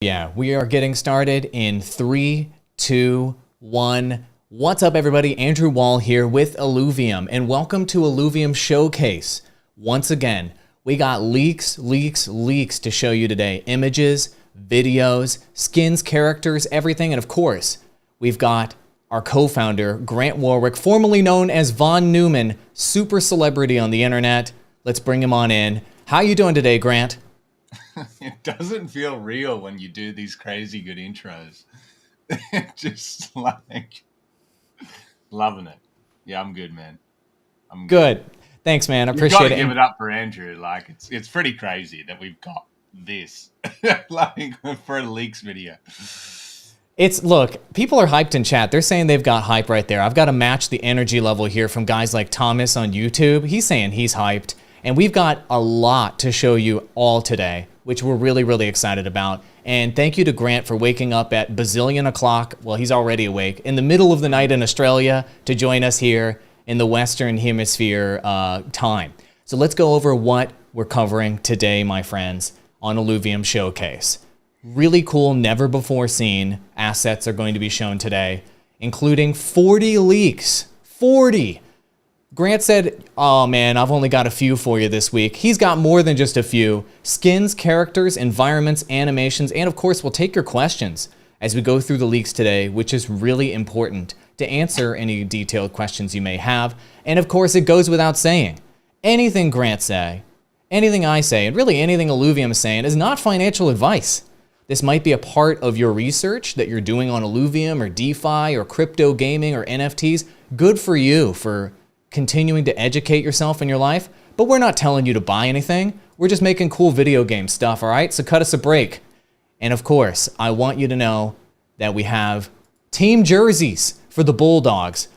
Yeah, we are getting started in 3, 2, 1. What's up, everybody? Andrew Wall here with Illuvium, and welcome to Illuvium Showcase. Once again, we got leaks to show you today. Images, videos, skins, characters, everything. And of course, we've got our co-founder, Grant Warwick, formerly known as Von Neumann, super celebrity on the internet. Let's bring him on in. How you doing today, Grant? It doesn't feel real when you do these crazy good intros. Just like loving it. Yeah, I'm good, man. I'm good. Thanks, man. I appreciate it. You've got to give it up for Andrew. Like it's pretty crazy that we've got this like for a leaks video. Look, people are hyped in chat. They're saying they've got hype right there. I've got to match the energy level here from guys like Thomas on YouTube. He's saying he's hyped. And we've got a lot to show you all today, which we're really excited about. And thank you to Grant for waking up at bazillion o'clock, well, he's already awake, in the middle of the night in Australia to join us here in the Western Hemisphere time. So let's go over what we're covering today, my friends, on Illuvium Showcase. Really cool, never before seen assets are going to be shown today, including 40 leaks. 40! Grant said, oh man, I've only got a few for you this week. He's got more than just a few. Skins, characters, environments, animations, and of course we'll take your questions as we go through the leaks today, which is really important to answer any detailed questions you may have. And of course it goes without saying, anything Grant say, anything I say, and really anything Illuvium is saying is not financial advice. This might be a part of your research that you're doing on Illuvium or DeFi or crypto gaming or NFTs. Good for you for continuing to educate yourself in your life, but we're not telling you to buy anything. We're just making cool video game stuff, all right? So cut us a break. And of course, I want you to know that we have team jerseys for the Bulldogs.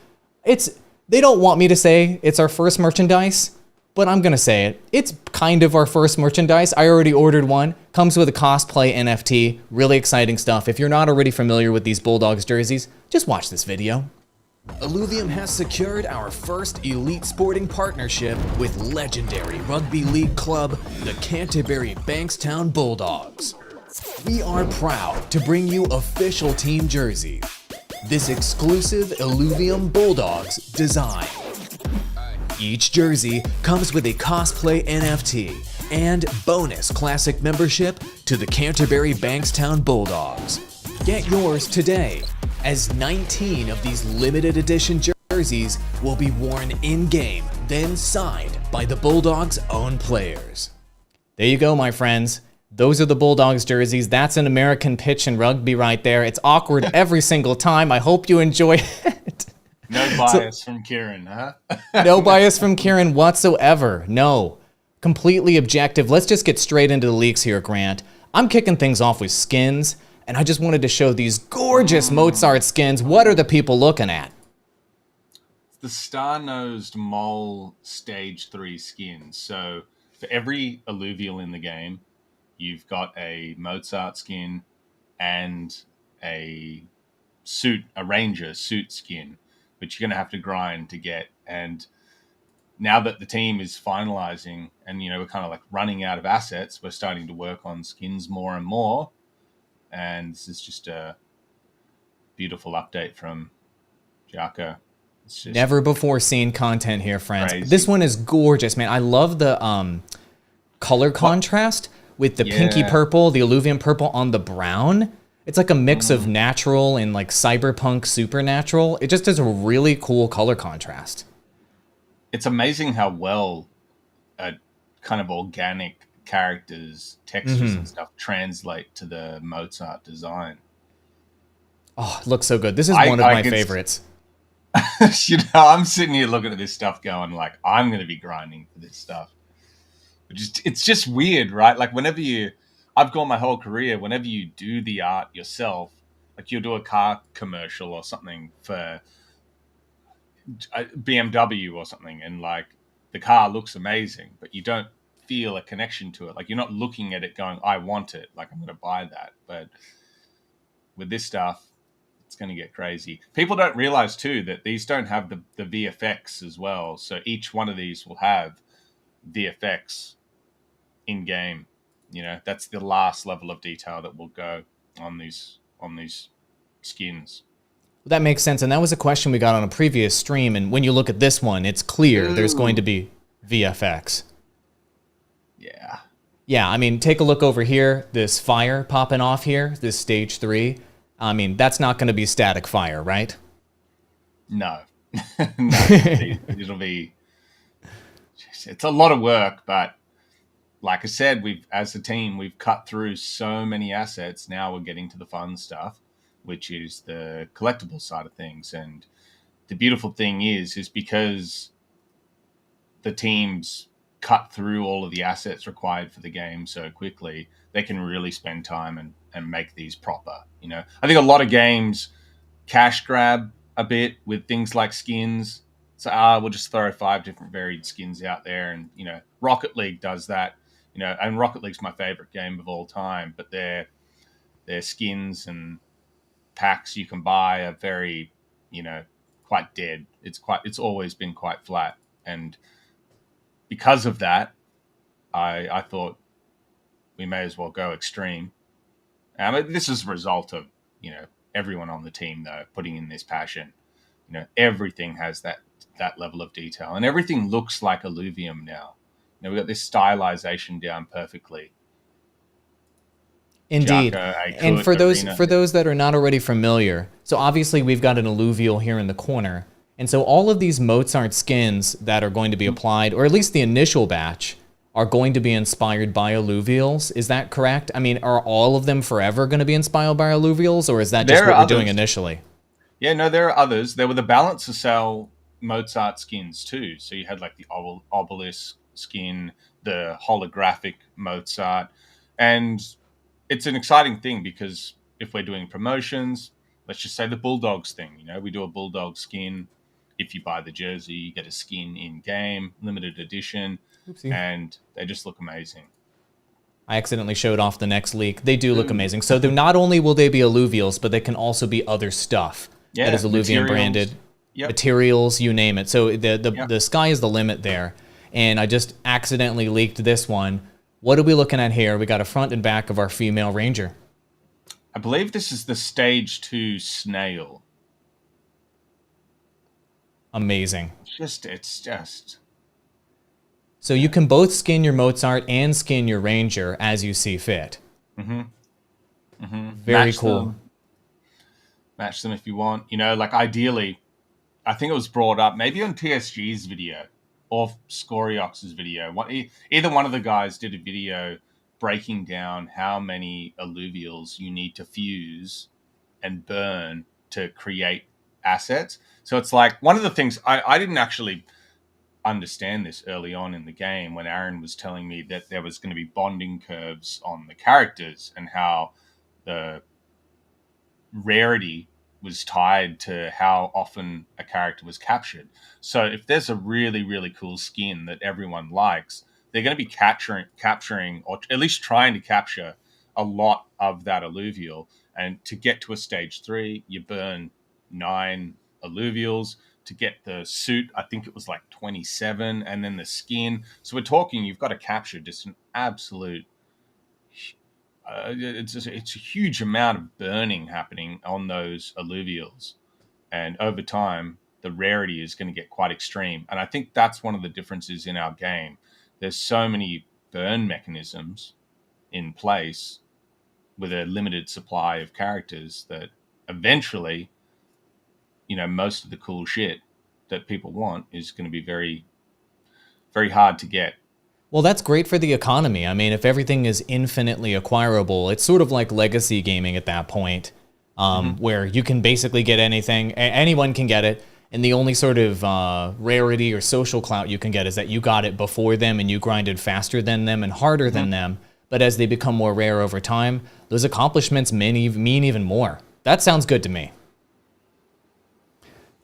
They don't want me to say it's our first merchandise, but I'm gonna say it. It's kind of our first merchandise. I already ordered one. Comes with a cosplay NFT. Really exciting stuff. If you're not already familiar with these Bulldogs jerseys, just watch this video. Illuvium has secured our first elite sporting partnership with legendary rugby league club, the Canterbury Bankstown Bulldogs. We are proud to bring you official team jerseys. This exclusive Illuvium Bulldogs design. Each jersey comes with a cosplay NFT and bonus classic membership to the Canterbury Bankstown Bulldogs. Get yours today, as 19 of these limited edition jerseys will be worn in-game, then signed by the Bulldogs' own players. There you go, my friends. Those are the Bulldogs jerseys. That's an American pitch in rugby right there. It's awkward every single time. I hope you enjoy it. No bias from Kieran, huh? No bias from Kieran whatsoever. No. Completely objective. Let's just get straight into the leaks here, Grant. I'm kicking things off with skins. And I just wanted to show these gorgeous Moz4rt skins. What are the people looking at? The star-nosed mole stage 3 skins. So for every Illuvial in the game, you've got a Moz4rt skin and a ranger suit skin, which you're going to have to grind to get. And now that the team is finalizing and, we're kind of like running out of assets, we're starting to work on skins more and more. And this is just a beautiful update from Jaka. It's just never before seen content here, friends. Crazy. This one is gorgeous, man. I love the color contrast with the pinky purple, the Illuvium purple on the brown. It's like a mix of natural and like cyberpunk supernatural. It just is a really cool color contrast. It's amazing how well a kind of organic characters, textures and stuff translate to the Moz4rt design. Oh, it looks so good. This is one of my favorites. I'm sitting here looking at this stuff going like, I'm going to be grinding for this stuff. It's just weird, right? Like I've gone my whole career, whenever you do the art yourself, like you'll do a car commercial or something for BMW or something, and like the car looks amazing, but you don't feel a connection to it. Like you're not looking at it going, I want it, like I'm going to buy that. But with this stuff, it's going to get crazy. People don't realize too that these don't have the VFX as well. So each one of these will have VFX in game. That's the last level of detail that will go. on these skins. That makes sense. And that was a question we got on a previous stream. And when you look at this one, it's clear there's going to be VFX. Yeah. Yeah, I mean, take a look over here. This fire popping off here, this stage 3. I mean, that's not going to be static fire, right? No. No, it'll be... It's a lot of work, but like I said, as a team, we've cut through so many assets. Now we're getting to the fun stuff, which is the collectible side of things. And the beautiful thing is because the teams cut through all of the assets required for the game so quickly, they can really spend time and make these proper. You know, I think a lot of games cash grab a bit with things like skins. So we'll just throw 5 different varied skins out there, and you know, Rocket League does that. You know, and Rocket League's my favorite game of all time, but their skins and packs you can buy are very, you know, quite dead. It's always been quite flat, and because of that, I thought we may as well go extreme. This is a result of, you know, everyone on the team though putting in this passion. You know, everything has that level of detail, and everything looks like Illuvium now. You know, we've got this stylization down perfectly. Indeed. Jaka, And for Arena. those that are not already familiar, so obviously we've got an Illuvial here in the corner. And so all of these Moz4rt skins that are going to be applied, or at least the initial batch, are going to be inspired by Illuvials. Is that correct? I mean, are all of them forever going to be inspired by Illuvials, or is that just what we're doing initially? Yeah, no, there are others. There were the balance to sell Moz4rt skins too. So you had like the obelisk skin, the holographic Moz4rt, and it's an exciting thing because if we're doing promotions, let's just say the Bulldogs thing, you know, we do a Bulldog skin. If you buy the jersey, you get a skin in game, limited edition. Oopsie. And they just look amazing. I accidentally showed off the next leak. They do look amazing. So not only will they be Illuvials, but they can also be other stuff that is Illuvium branded. Yep. Materials, you name it. So the sky is the limit there. And I just accidentally leaked this one. What are we looking at here? We got a front and back of our female ranger. I believe this is the stage 2 Snail. Amazing. It's just. So you can both skin your Moz4rt and skin your ranger as you see fit. Mm-hmm. Mm-hmm. Very cool. Match them if you want. You know, like ideally, I think it was brought up maybe on TSG's video or Scoriox's video. Either one of the guys did a video breaking down how many Illuvials you need to fuse and burn to create assets. So it's like one of the things I didn't actually understand this early on in the game when Aaron was telling me that there was going to be bonding curves on the characters and how the rarity was tied to how often a character was captured. So if there's a really, really cool skin that everyone likes, they're going to be capturing, or at least trying to capture a lot of that Illuvial. And to get to a stage 3, you burn 9 Illuvials. To get the suit, I think it was like 27, and then the skin. So we're talking, you've got to capture just an absolute... it's a huge amount of burning happening on those Illuvials. And over time, the rarity is going to get quite extreme. And I think that's one of the differences in our game. There's so many burn mechanisms in place with a limited supply of characters that eventually, you know, most of the cool shit that people want is going to be very, very hard to get. Well, that's great for the economy. I mean, if everything is infinitely acquirable, it's sort of like legacy gaming at that point, where you can basically get anything, anyone can get it, and the only sort of rarity or social clout you can get is that you got it before them and you grinded faster than them and harder than them. But as they become more rare over time, those accomplishments mean even more. That sounds good to me.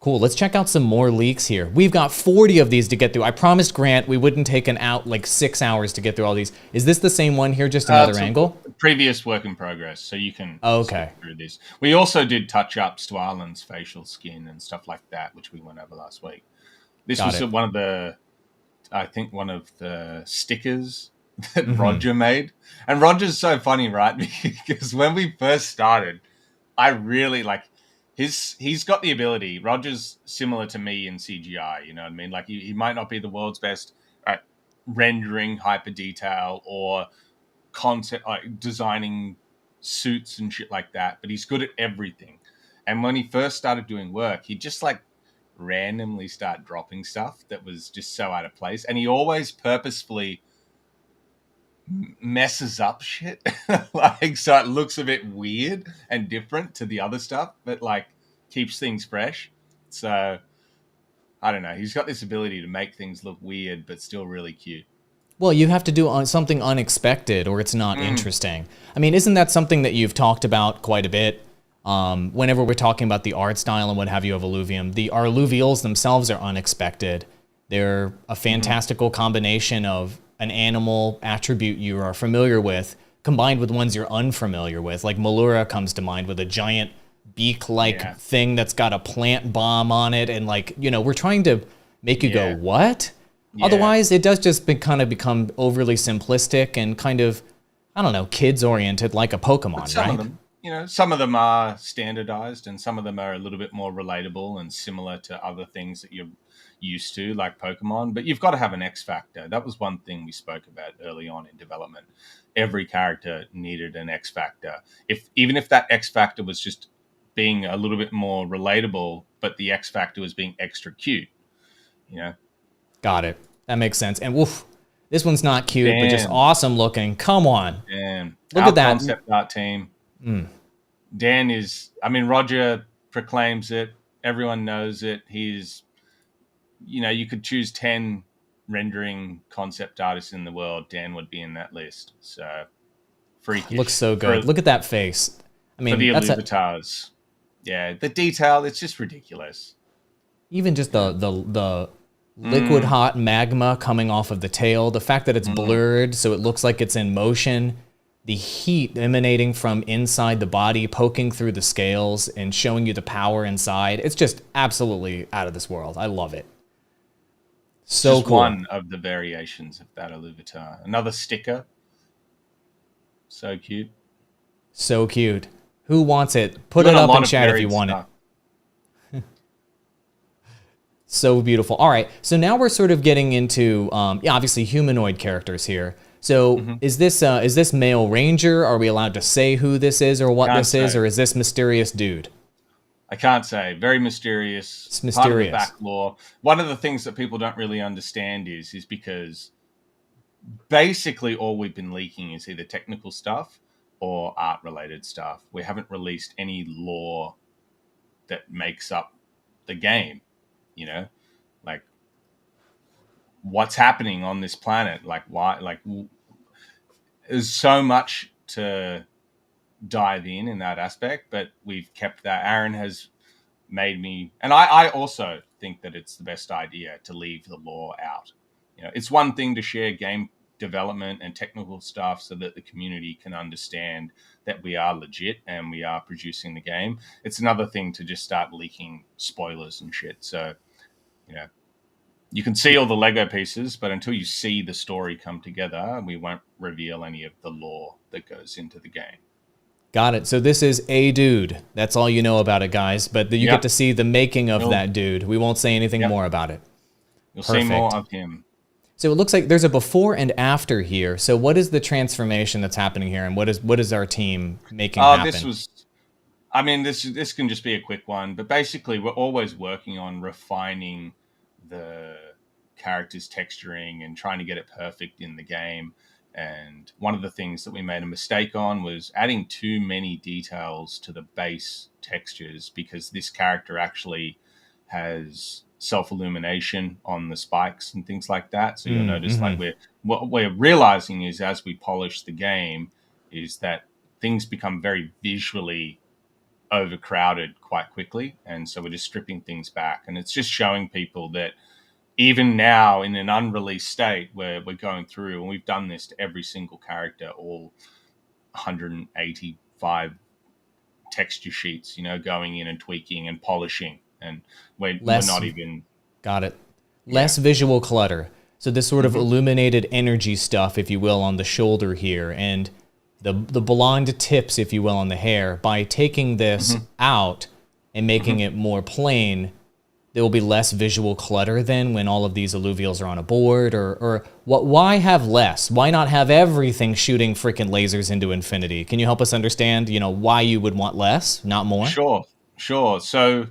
Cool, let's check out some more leaks here. We've got 40 of these to get through. I promised Grant we wouldn't take like 6 hours to get through all these. Is this the same one here, just another angle? Previous work in progress, so you can okay through this. We also did touch-ups to Arlen's facial skin and stuff like that, which we went over last week. This was one of the, I think one of the stickers that Roger made. And Roger's so funny, right? Because when we first started, I really like he's got the ability. Roger's similar to me in CGI, you know what I mean? Like he might not be the world's best at rendering hyper detail or concept like designing suits and shit like that, but he's good at everything. And when he first started doing work, he'd just like randomly start dropping stuff that was just so out of place. And he always purposefully messes up shit like so it looks a bit weird and different to the other stuff, but like keeps things fresh. So I don't know, he's got this ability to make things look weird but still really cute. Well, you have to do something unexpected or it's not interesting. I mean, isn't that something that you've talked about quite a bit? Whenever we're talking about the art style and what have you of Illuvium, our Illuvials themselves are unexpected. They're a fantastical combination of an animal attribute you are familiar with combined with ones you're unfamiliar with. Like Malura comes to mind with a giant beak-like thing that's got a plant bomb on it. And like, you know, we're trying to make you go, what? Yeah. Otherwise, it does just kind of become overly simplistic and kind of, I don't know, kids-oriented like a Pokemon, some right? of them, you know, some of them are standardized and some of them are a little bit more relatable and similar to other things that you're used to, like Pokemon. But you've got to have an X factor. That was one thing we spoke about early on in development. Every character needed an X factor. Even if that X factor was just being a little bit more relatable, but the X factor was being extra cute, you know. Got it. That makes sense. And woof, this one's not cute, but just awesome looking. Come on. Dan. Look at that. Concept art team. Dan is, I mean, Roger proclaims it. Everyone knows it. He's, you know, you could choose 10 rendering concept artists in the world. Dan would be in that list. So, freakish. Looks so good. Look at that face. I mean, for the Illuvitars. Yeah, the detail, it's just ridiculous. Even just the liquid hot magma coming off of the tail, the fact that it's blurred so it looks like it's in motion, the heat emanating from inside the body, poking through the scales and showing you the power inside. It's just absolutely out of this world. I love it. So just cool. One of the variations of that Illuvitar. Another sticker. So cute. So cute. Who wants it? Put it up in chat if you want it. So beautiful. All right, so now we're sort of getting into, obviously humanoid characters here. So is this male ranger? Are we allowed to say who this is or what this is, or is this mysterious dude? I can't say. Very mysterious. It's mysterious. Part of the back lore. One of the things that people don't really understand is because basically all we've been leaking is either technical stuff or art-related stuff. We haven't released any lore that makes up the game. You know, like what's happening on this planet? Like why? Like there's so much to dive in that aspect, but we've kept that. Aaron has made me, and I also think that it's the best idea to leave the lore out. You know, it's one thing to share game development and technical stuff so that the community can understand that we are legit and we are producing the game. It's another thing to just start leaking spoilers and shit. So, you know, you can see all the Lego pieces, but until you see the story come together, we won't reveal any of the lore that goes into the game. Got it. So this is a dude. That's all you know about it, guys. But you get to see the making of that dude. We won't say anything more about it. You'll see more of him. So it looks like there's a before and after here. So what is the transformation that's happening here, and what is our team making happen? This can just be a quick one, but basically we're always working on refining the character's texturing and trying to get it perfect in the game. And one of the things that we made a mistake on was adding too many details to the base textures, because this character actually has self-illumination on the spikes and things like that. So you'll notice like what we're realizing is as we polish the game is that things become very visually overcrowded quite quickly. And so we're just stripping things back. And it's just showing people that even now in an unreleased state where we're going through, and we've done this to every single character, all 185 texture sheets, you know, going in and tweaking and polishing. And we're not even... Got it. Less visual clutter. So this sort of illuminated energy stuff, if you will, on the shoulder here, and the blonde tips, if you will, on the hair. By taking this out and making it more plain, there will be less visual clutter then when all of these Illuvials are on a board, or what? Why have less? Why not have everything shooting freaking lasers into infinity? Can you help us understand, why you would want less, not more? Sure. So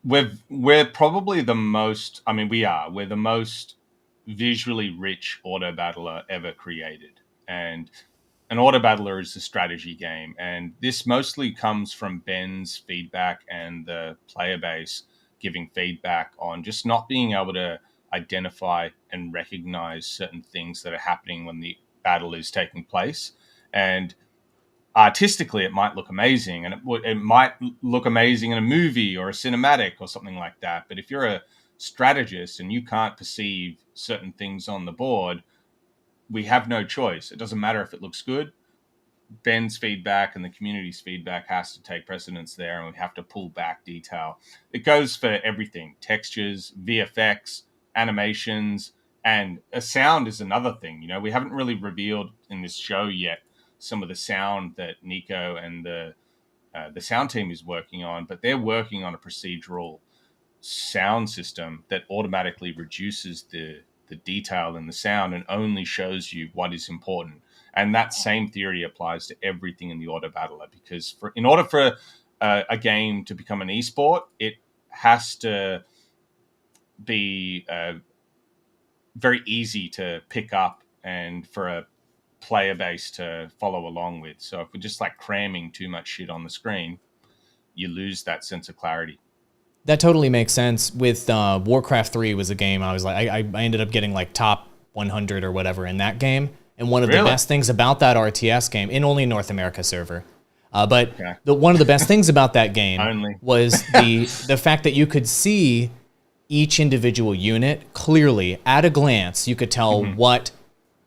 we're probably the most, we're the most visually rich auto battler ever created. And an auto battler is a strategy game. And this mostly comes from Ben's feedback and the player base giving feedback on just not being able to identify and recognize certain things that are happening when the battle is taking place. And artistically, it might look amazing, and it might look amazing in a movie or a cinematic or something like that. But if you're a strategist and you can't perceive certain things on the board, we have no choice. It doesn't matter if it looks good. Ben's feedback and the community's feedback has to take precedence there, and we have to pull back detail. It goes for everything: textures, VFX, animations, and a sound is another thing. We haven't really revealed in this show yet some of the sound that Nico and the sound team is working on, but they're working on a procedural sound system that automatically reduces the detail in the sound and only shows you what is important. And that same theory applies to everything in the auto battler, because in order for a game to become an esport, it has to be very easy to pick up and for a player base to follow along with. So if we're just cramming too much shit on the screen, you lose that sense of clarity. That totally makes sense. With Warcraft 3 was a game I was I ended up getting top 100 or whatever in that game. And one of the best things about that RTS game, in only North America server, one of the best things about that game was the fact that you could see each individual unit clearly at a glance. You could tell what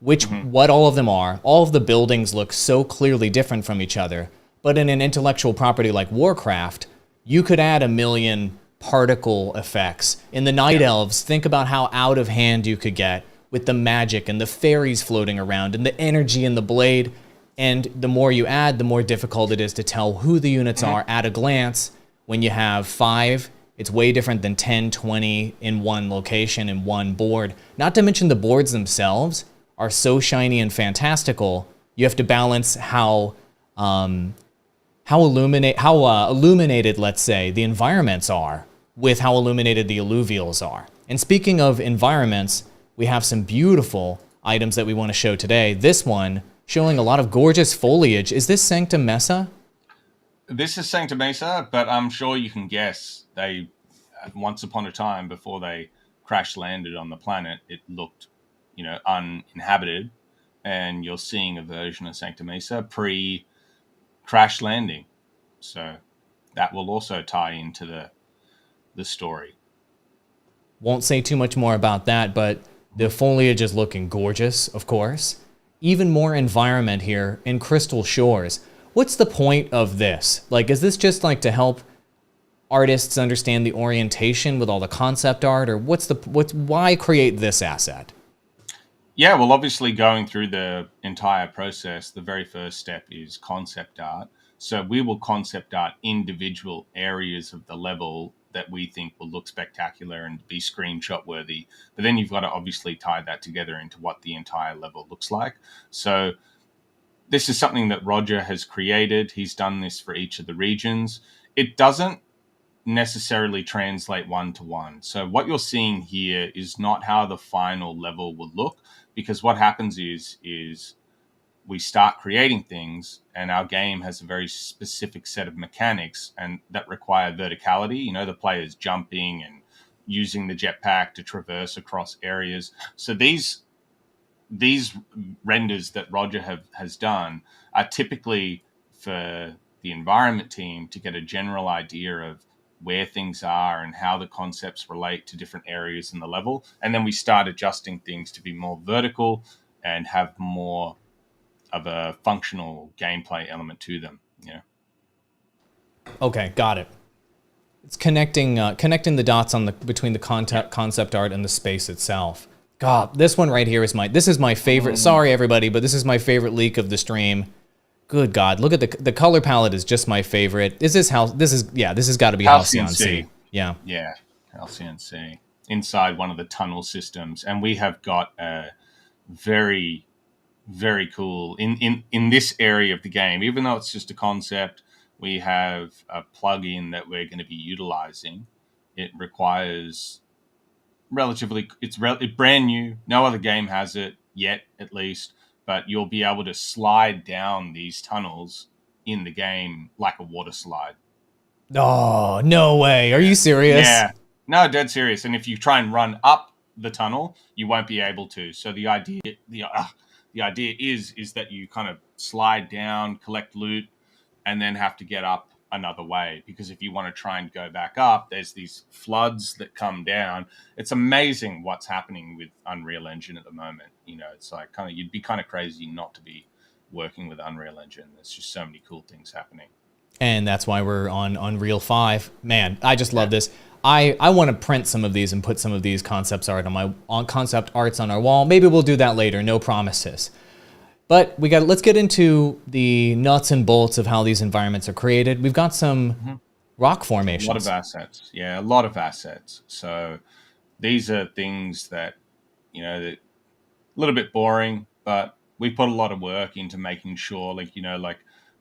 all of them are. All of the buildings look so clearly different from each other. But in an intellectual property like Warcraft, you could add a million particle effects. In the Night Elves, think about how out of hand you could get with the magic and the fairies floating around and the energy in the blade. And the more you add, the more difficult it is to tell who the units are at a glance. When you have 5, it's way different than 10, 20 in one location, in one board. Not to mention the boards themselves are so shiny and fantastical. You have to balance how illuminated, let's say, the environments are with how illuminated the Illuvials are. And speaking of environments, we have some beautiful items that we want to show today. This one showing a lot of gorgeous foliage. Is this Sancta Mesa? This is Sancta Mesa, but I'm sure you can guess they, once upon a time, before they crash landed on the planet, it looked, uninhabited. And you're seeing a version of Sancta Mesa pre-crash landing. So that will also tie into the story. Won't say too much more about that, but the foliage is looking gorgeous, of course. Even more environment here in Crystal Shores. What's the point of this? Is this just to help artists understand the orientation with all the concept art, or why create this asset? Yeah, well, obviously going through the entire process, the very first step is concept art. So we will concept art individual areas of the level that we think will look spectacular and be screenshot worthy. But then you've got to obviously tie that together into what the entire level looks like. So this is something that Roger has created. He's done this for each of the regions. It doesn't necessarily translate one-to-one. So what you're seeing here is not how the final level will look, because what happens is we start creating things and our game has a very specific set of mechanics and that require verticality, the players jumping and using the jetpack to traverse across areas. So these renders that Roger has done are typically for the environment team to get a general idea of where things are and how the concepts relate to different areas in the level. And then we start adjusting things to be more vertical and have more of a functional gameplay element to them. Okay, got it. It's connecting the dots between the concept art and the space itself. God, this one right here is this is my favorite. Sorry, everybody, but this is my favorite leak of the stream. Good God, look at the color palette is just my favorite. Is this house? This has got to be Halcyon C. Yeah. Yeah, Halcyon C. Inside one of the tunnel systems. And we have got a very, very cool, in this area of the game, even though it's just a concept, we have a plugin that we're going to be utilizing. It requires it's brand new. No other game has it yet, at least. But you'll be able to slide down these tunnels in the game like a water slide. Oh, no way. Are you serious? Yeah. No, dead serious. And if you try and run up the tunnel, you won't be able to. So the idea is that you kind of slide down, collect loot, and then have to get up another way. Because if you want to try and go back up, there's these floods that come down. It's amazing what's happening with Unreal Engine at the moment. You know, it's like you'd be kind of crazy not to be working with Unreal Engine. There's just so many cool things happening. And that's why we're on Unreal 5. Man, I just love this. I want to print some of these and put some of these concept arts on our wall. Maybe we'll do that later. No promises. But let's get into the nuts and bolts of how these environments are created. We've got some rock formations. A lot of assets. Yeah, a lot of assets. So these are things that, a little bit boring, but we put a lot of work into making sure, like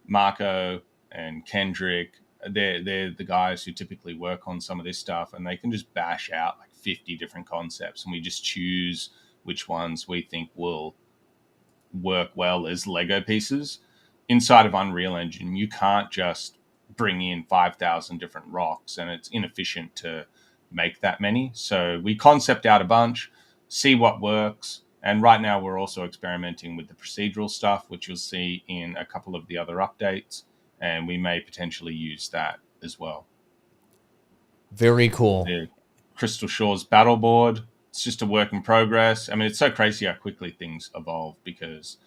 Marco and Kendrick, they're the guys who typically work on some of this stuff, and they can just bash out like 50 different concepts, and we just choose which ones we think will work well as Lego pieces. Inside of Unreal Engine, you can't just bring in 5,000 different rocks, and it's inefficient to make that many. So we concept out a bunch, see what works, and right now we're also experimenting with the procedural stuff, which you'll see in a couple of the other updates, and we may potentially use that as well. Very cool. The Crystal Shores Battleboard, it's just a work in progress. I mean, it's so crazy how quickly things evolve, because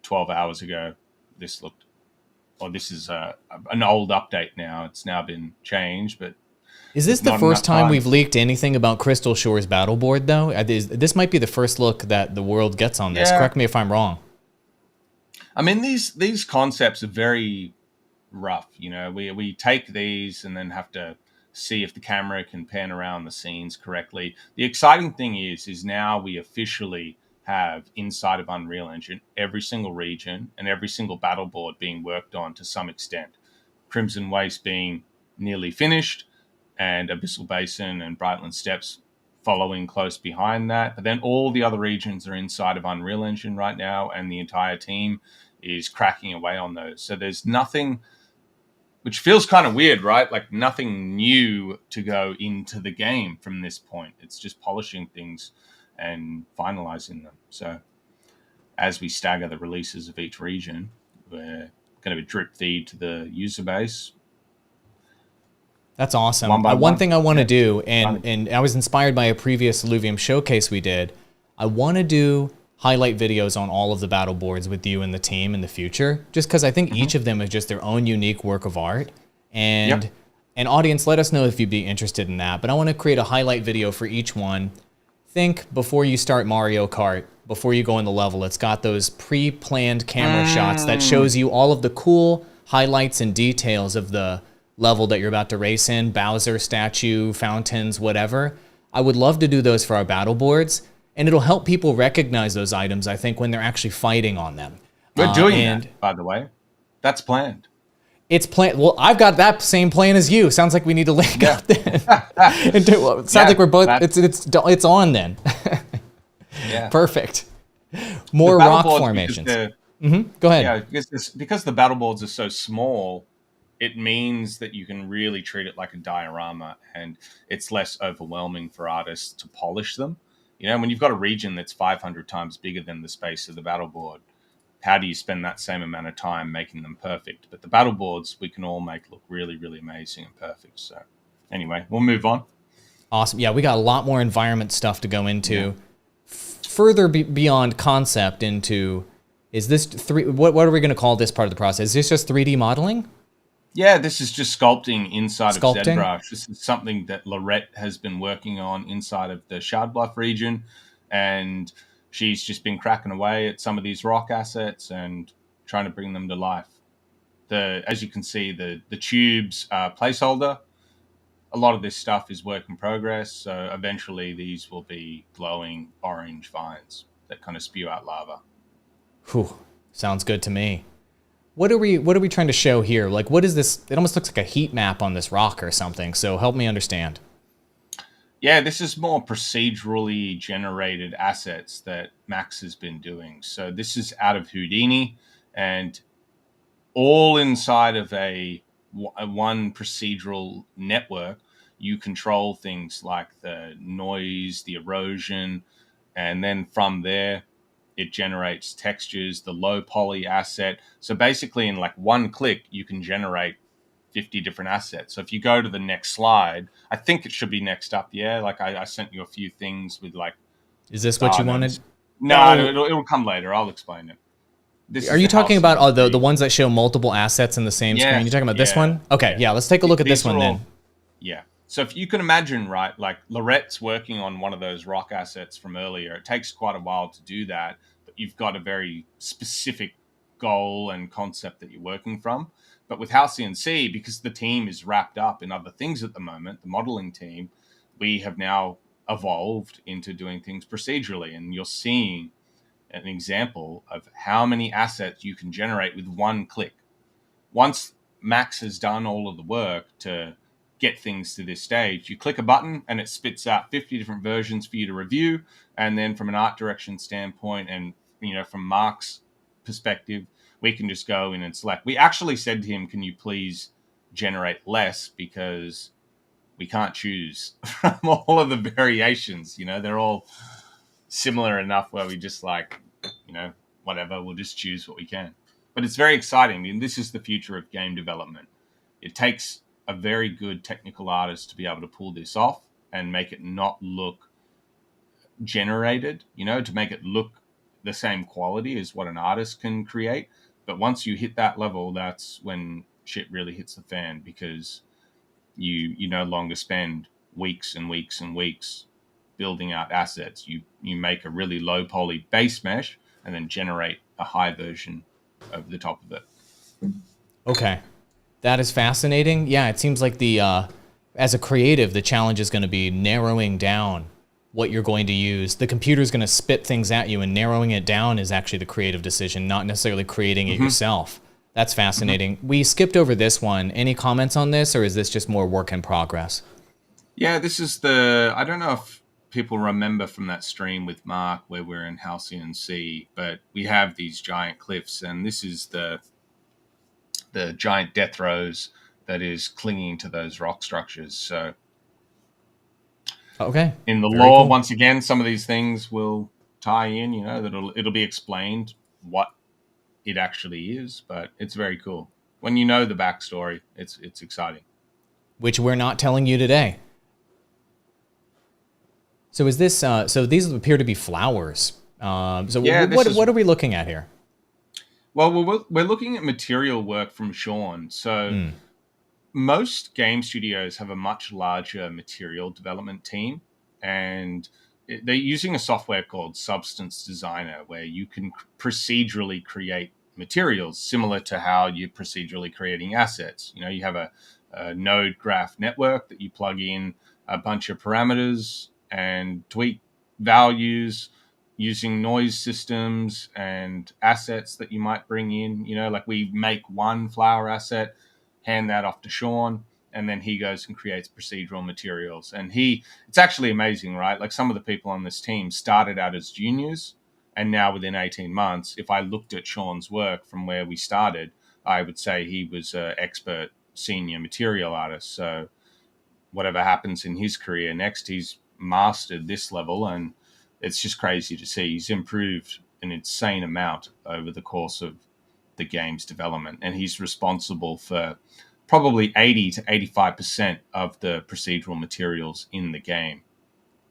12 hours ago, this is an old update now. It's now been changed, but is this the first time we've leaked anything about Crystal Shores Battleboard, though? This might be the first look that the world gets on this. Yeah. Correct me if I'm wrong. I mean, these concepts are very rough. We take these and then have to see if the camera can pan around the scenes correctly. The exciting thing is now we officially have inside of Unreal Engine every single region and every single battle board being worked on to some extent. Crimson Waste being nearly finished, and Abyssal Basin and Brightland Steps following close behind that. But then all the other regions are inside of Unreal Engine right now, and the entire team is cracking away on those. So there's nothing, which feels kind of weird, right? Like nothing new to go into the game from this point. It's just polishing things and finalizing them. So as we stagger the releases of each region, we're going to be drip feed to the user base. That's awesome. One thing I want to do, and I was inspired by a previous Illuvium Showcase we did, I want to do highlight videos on all of the battle boards with you and the team in the future, just because I think each of them is just their own unique work of art. And an audience, let us know if you'd be interested in that. But I want to create a highlight video for each one. Think before you start Mario Kart, before you go in the level, it's got those pre-planned camera shots that shows you all of the cool highlights and details of the level that you're about to race in, Bowser statue, fountains, whatever. I would love to do those for our battle boards, and it'll help people recognize those items, I think, when they're actually fighting on them. We're doing that, by the way. That's planned. It's planned. Well, I've got that same plan as you. Sounds like we need to link up then. It sounds like we're both, it's on then. Yeah. Perfect. More rock formations. Go ahead. Yeah, because the battle boards are so small, it means that you can really treat it like a diorama, and it's less overwhelming for artists to polish them. When you've got a region that's 500 times bigger than the space of the battle board, how do you spend that same amount of time making them perfect? But the battle boards we can all make look really, really amazing and perfect. So anyway, we'll move on. Awesome. Yeah, we got a lot more environment stuff to go into. Yeah. Further beyond concept into, is this what are we going to call this part of the process? Is this just 3D modeling? Yeah, this is just sculpting inside of ZBrush. This is something that Lorette has been working on inside of the Shardbluff region. and she's just been cracking away at some of these rock assets and trying to bring them to life. As you can see, the tubes are placeholder. A lot of this stuff is work in progress, so eventually these will be glowing orange vines that kind of spew out lava. Whew, sounds good to me. What are we trying to show here? Like, what is this? It almost looks like a heat map on this rock or something. So help me understand. Yeah, this is more procedurally generated assets that Max has been doing. So this is out of Houdini, and all inside of a one procedural network, you control things like the noise, the erosion, and then from there, it generates textures, the low poly asset. So basically, in like one click, you can generate 50 different assets. So if you go to the next slide, I think it should be next up. Yeah, like I sent you a few things with like. Is this what you wanted? No, it'll come later. I'll explain it. Are you talking about the ones that show multiple assets in the same screen? You're talking about this one? Okay, yeah, let's take a look at this one then. Yeah. So if you can imagine, right, like Lorette's working on one of those rock assets from earlier. It takes quite a while to do that, but you've got a very specific goal and concept that you're working from. But with Halcyon C, because the team is wrapped up in other things at the moment, the modeling team, we have now evolved into doing things procedurally. And you're seeing an example of how many assets you can generate with one click. Once Max has done all of the work to get things to this stage, you click a button and it spits out 50 different versions for you to review. And then from an art direction standpoint and, from Mark's perspective, we can just go in and select. We actually said to him, can you please generate less, because we can't choose from all of the variations. They're all similar enough where we just whatever, we'll just choose what we can. But it's very exciting. I mean, this is the future of game development. It takes a very good technical artist to be able to pull this off and make it not look generated, to make it look the same quality as what an artist can create. But once you hit that level, that's when shit really hits the fan, because you no longer spend weeks and weeks and weeks building out assets. You make a really low poly base mesh and then generate a high version over the top of it. Okay. That is fascinating. Yeah, it seems like as a creative, the challenge is going to be narrowing down what you're going to use. The computer's going to spit things at you, and narrowing it down is actually the creative decision, not necessarily creating it yourself. That's fascinating. We skipped over this one. Any comments on this, or is this just more work in progress? Yeah, this is I don't know if people remember from that stream with Mark where we're in Halcyon C, but we have these giant cliffs, and this is the giant death rows that is clinging to those rock structures. So okay, in the lore, cool. Once again, some of these things will tie in, that it'll be explained what it actually is, but it's very cool. When you know the backstory, it's exciting. Which we're not telling you today. So is this, so these appear to be flowers. What are we looking at here? Well, we're looking at material work from Sean. So most game studios have a much larger material development team, and they're using a software called Substance Designer, where you can procedurally create materials similar to how you're procedurally creating assets. You have a node graph network that you plug in a bunch of parameters and tweak values using noise systems and assets that you might bring in. Like we make one flower asset, hand that off to Sean, and then he goes and creates procedural materials. And it's actually amazing, right? Like some of the people on this team started out as juniors, and now within 18 months, if I looked at Sean's work from where we started, I would say he was an expert senior material artist. So whatever happens in his career next, he's mastered this level, and it's just crazy to see. He's improved an insane amount over the course of the game's development, and he's responsible for probably 80 to 85% of the procedural materials in the game.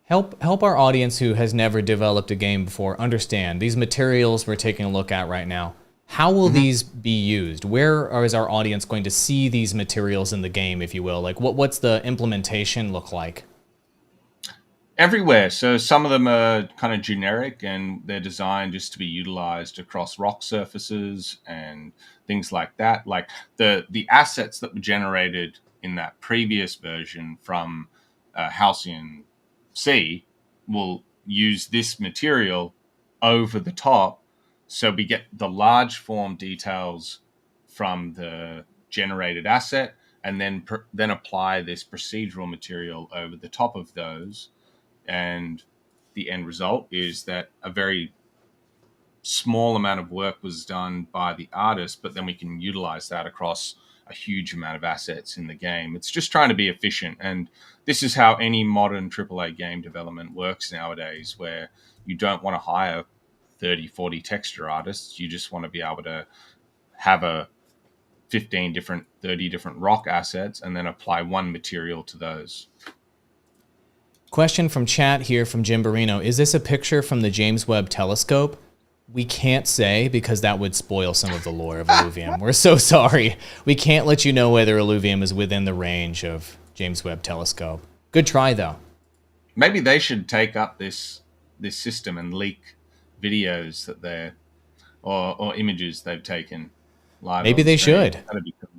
Help our audience who has never developed a game before understand these materials we're taking a look at right now. How will these be used? Where is our audience going to see these materials in the game, if you will? Like what's the implementation look like? Everywhere. So some of them are kind of generic and they're designed just to be utilized across rock surfaces and things like that. Like the assets that were generated in that previous version from Halcyon C will use this material over the top. So we get the large form details from the generated asset and then apply this procedural material over the top of those, and the end result is that a very small amount of work was done by the artist, but then we can utilize that across a huge amount of assets in the game. It's just trying to be efficient, and this is how any modern AAA game development works nowadays, where you don't want to hire 30, 40 texture artists. You just want to be able to have a 15 different, 30 different rock assets and then apply one material to those. Question from chat here from Jim Barino. Is this a picture from the James Webb Telescope? We can't say because that would spoil some of the lore of Illuvium. We're so sorry. We can't let you know whether Illuvium is within the range of James Webb Telescope. Good try, though. Maybe they should take up this system and leak videos that they're or images they've taken live. Maybe they should. That'd be cool.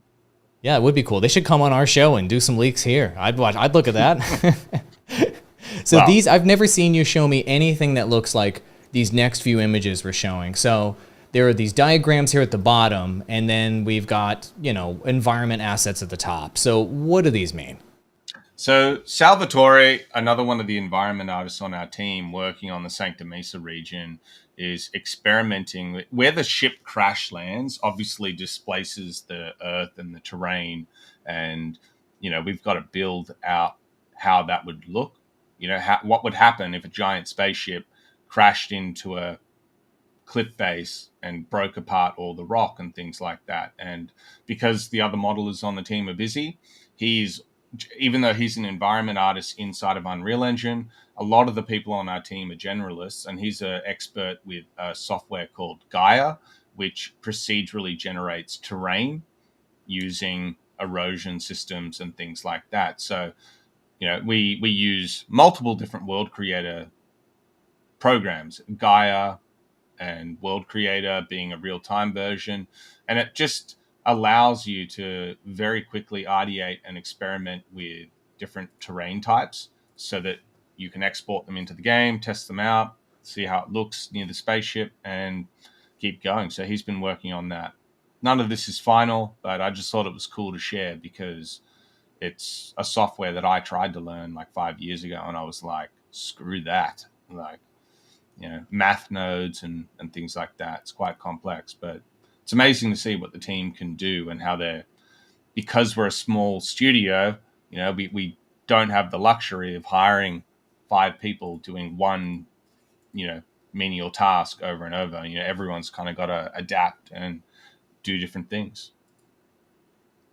Yeah, it would be cool. They should come on our show and do some leaks here. I'd look at that. So these, I've never seen you show me anything that looks like these next few images we're showing. So there are these diagrams here at the bottom, and then we've got, environment assets at the top. So what do these mean? So Salvatore, another one of the environment artists on our team working on the Sancta Mesa region, is experimenting with where the ship crash lands, obviously displaces the earth and the terrain. And, we've got to build out how that would look. What would happen if a giant spaceship crashed into a cliff face and broke apart all the rock and things like that. And because the other modelers on the team are busy, even though he's an environment artist inside of Unreal Engine, a lot of the people on our team are generalists, and he's an expert with a software called Gaia, which procedurally generates terrain using erosion systems and things like that. So, we use multiple different world creator programs, Gaia and World Creator being a real-time version, and it just allows you to very quickly ideate and experiment with different terrain types so that you can export them into the game, test them out, see how it looks near the spaceship, and keep going. So he's been working on that. None of this is final, but I just thought it was cool to share because it's a software that I tried to learn like 5 years ago, and I was like, screw that. Like, math nodes and things like that. It's quite complex, but it's amazing to see what the team can do and how because we're a small studio, we don't have the luxury of hiring 5 people doing one, menial task over and over. Everyone's kind of got to adapt and do different things.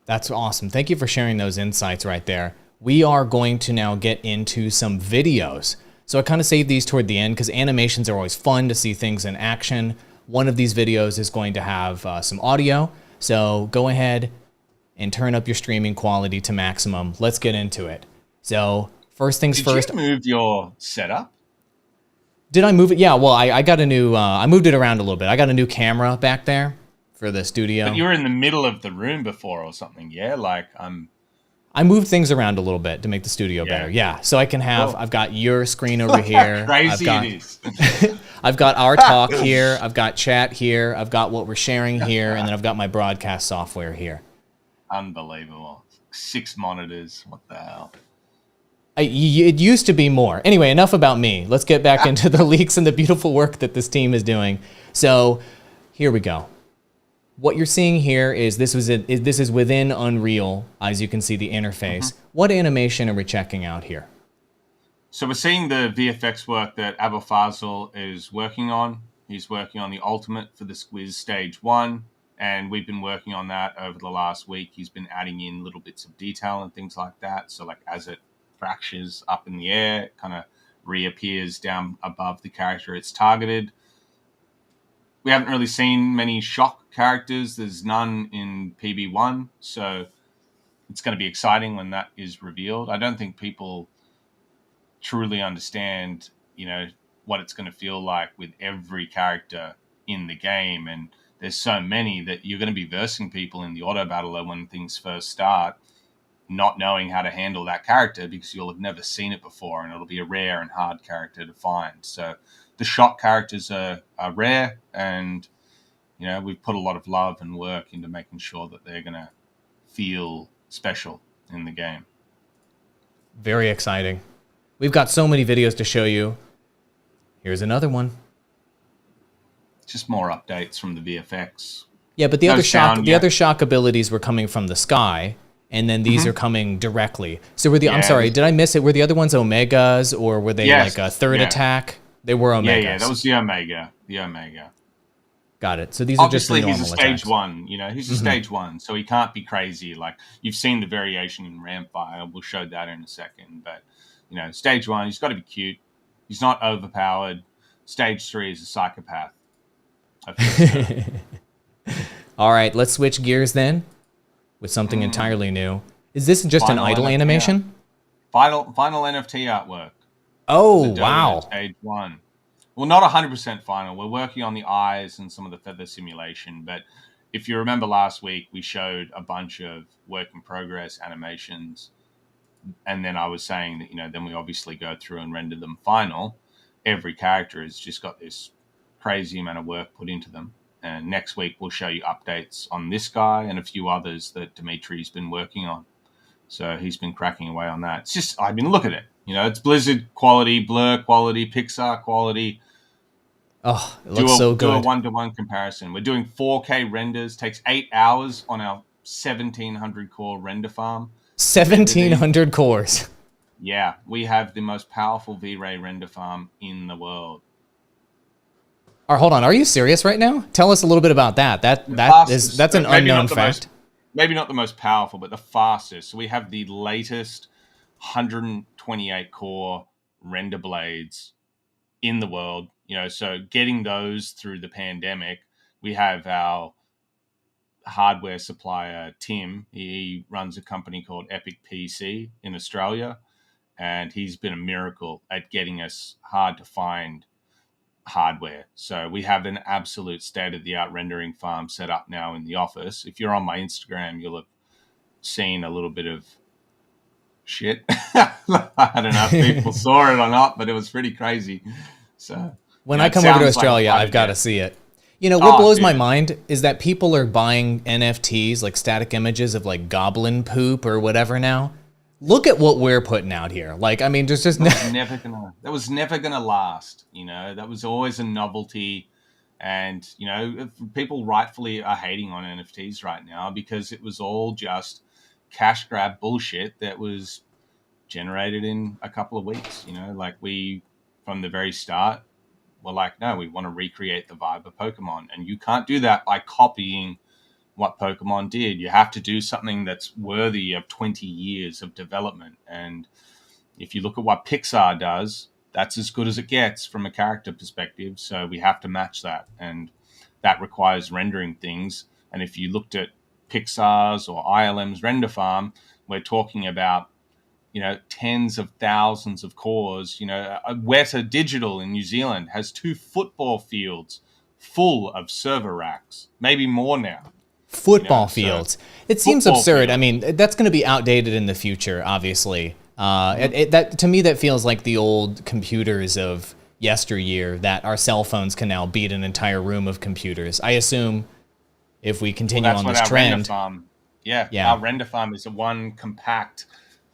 That's awesome. Thank you for sharing those insights right there. We are going to now get into some videos. So I kind of saved these toward the end because animations are always fun to see things in action. One of these videos is going to have some audio. So go ahead and turn up your streaming quality to maximum. Let's get into it. So first things first. Did you move your setup? Did I move it? Yeah, well, I got a new, I moved it around a little bit. I got a new camera back there for the studio. But you were in the middle of the room before or something, yeah? I moved things around a little bit to make the studio better. Yeah, so I can have, I've got your screen over here. Crazy it is. I've got our talk here. I've got chat here. I've got what we're sharing here. And then I've got my broadcast software here. Unbelievable. 6 monitors. What the hell? It used to be more. Anyway, enough about me. Let's get back into the leaks and the beautiful work that this team is doing. So here we go. What you're seeing here is this is within Unreal, as you can see the interface. What animation are we checking out here? So we're seeing the VFX work that Abel Fazal is working on. He's working on the Ultimate for the Squiz Stage 1, and we've been working on that over the last week. He's been adding in little bits of detail and things like that. So like as it fractures up in the air, it kind of reappears down above the character it's targeted. We haven't really seen many shock characters. There's none in PB1, so it's going to be exciting when that is revealed. I don't think people truly understand, what it's going to feel like with every character in the game. And there's so many that you're going to be versing people in the auto battler when things first start, not knowing how to handle that character because you'll have never seen it before, and it'll be a rare and hard character to find. So the shock characters are rare, and we've put a lot of love and work into making sure that they're going to feel special in the game. Very exciting. We've got so many videos to show you. Here's another one. Just more updates from the VFX. Yeah, but the other shock abilities were coming from the sky, and then these are coming directly. So I'm sorry, did I miss it? Were the other ones Omegas, or were they like a third attack? They were Omegas. Yeah, that was the Omega. Got it. So these are just the normal he's a attacks. stage one. He's a stage one, so he can't be crazy. Like, you've seen the variation in Rampfire. We'll show that in a second. But, stage one, he's got to be cute. He's not overpowered. Stage 3 is a psychopath. All right, let's switch gears then with something entirely new. Is this just an idle animation? Final NFT artwork. Oh, wow. Stage 1. Well, not 100% final. We're working on the eyes and some of the feather simulation. But if you remember last week, we showed a bunch of work in progress animations. And then I was saying that, then we obviously go through and render them final. Every character has just got this crazy amount of work put into them. And next week, we'll show you updates on this guy and a few others that Dimitri's been working on. So he's been cracking away on that. It's just, look at it. It's Blizzard quality, Blur quality, Pixar quality. Oh, it looks so good. Do a one-to-one comparison. We're doing 4K renders. Takes 8 hours on our 1,700 core render farm. 1,700 cores. Yeah, we have the most powerful V-Ray render farm in the world. Hold on. Are you serious right now? Tell us a little bit about that. That's an unknown fact. Maybe not the most powerful, but the fastest. So we have the latest 128 core render blades in the world. So getting those through the pandemic, we have our hardware supplier, Tim. He runs a company called Epic PC in Australia, and he's been a miracle at getting us hard to find hardware. So we have an absolute state-of-the-art rendering farm set up now in the office. If you're on my Instagram, you'll have seen a little bit of shit. I don't know if people saw it or not, but it was pretty crazy. So when I come over to Australia, I've got to see it. What blows my mind is that people are buying NFTs, like static images of like goblin poop or whatever now. Look at what we're putting out here. There's just that was never gonna last. That was always a novelty, and people rightfully are hating on NFTs right now because it was all just cash grab bullshit that was generated in a couple of weeks. We from the very start were like, no, we want to recreate the vibe of Pokemon, and you can't do that by copying what Pokemon did. You have to do something that's worthy of 20 years of development. And if you look at what Pixar does, that's as good as it gets from a character perspective. So we have to match that. And that requires rendering things. And if you looked at Pixar's or ILM's render farm, we're talking about, tens of thousands of cores. Weta Digital in New Zealand has 2 football fields full of server racks, maybe more now. Football fields. It seems absurd. That's going to be outdated in the future, obviously. That to me, that feels like the old computers of yesteryear that our cell phones can now beat an entire room of computers. I assume if we continue on this trend. Our render farm is a one compact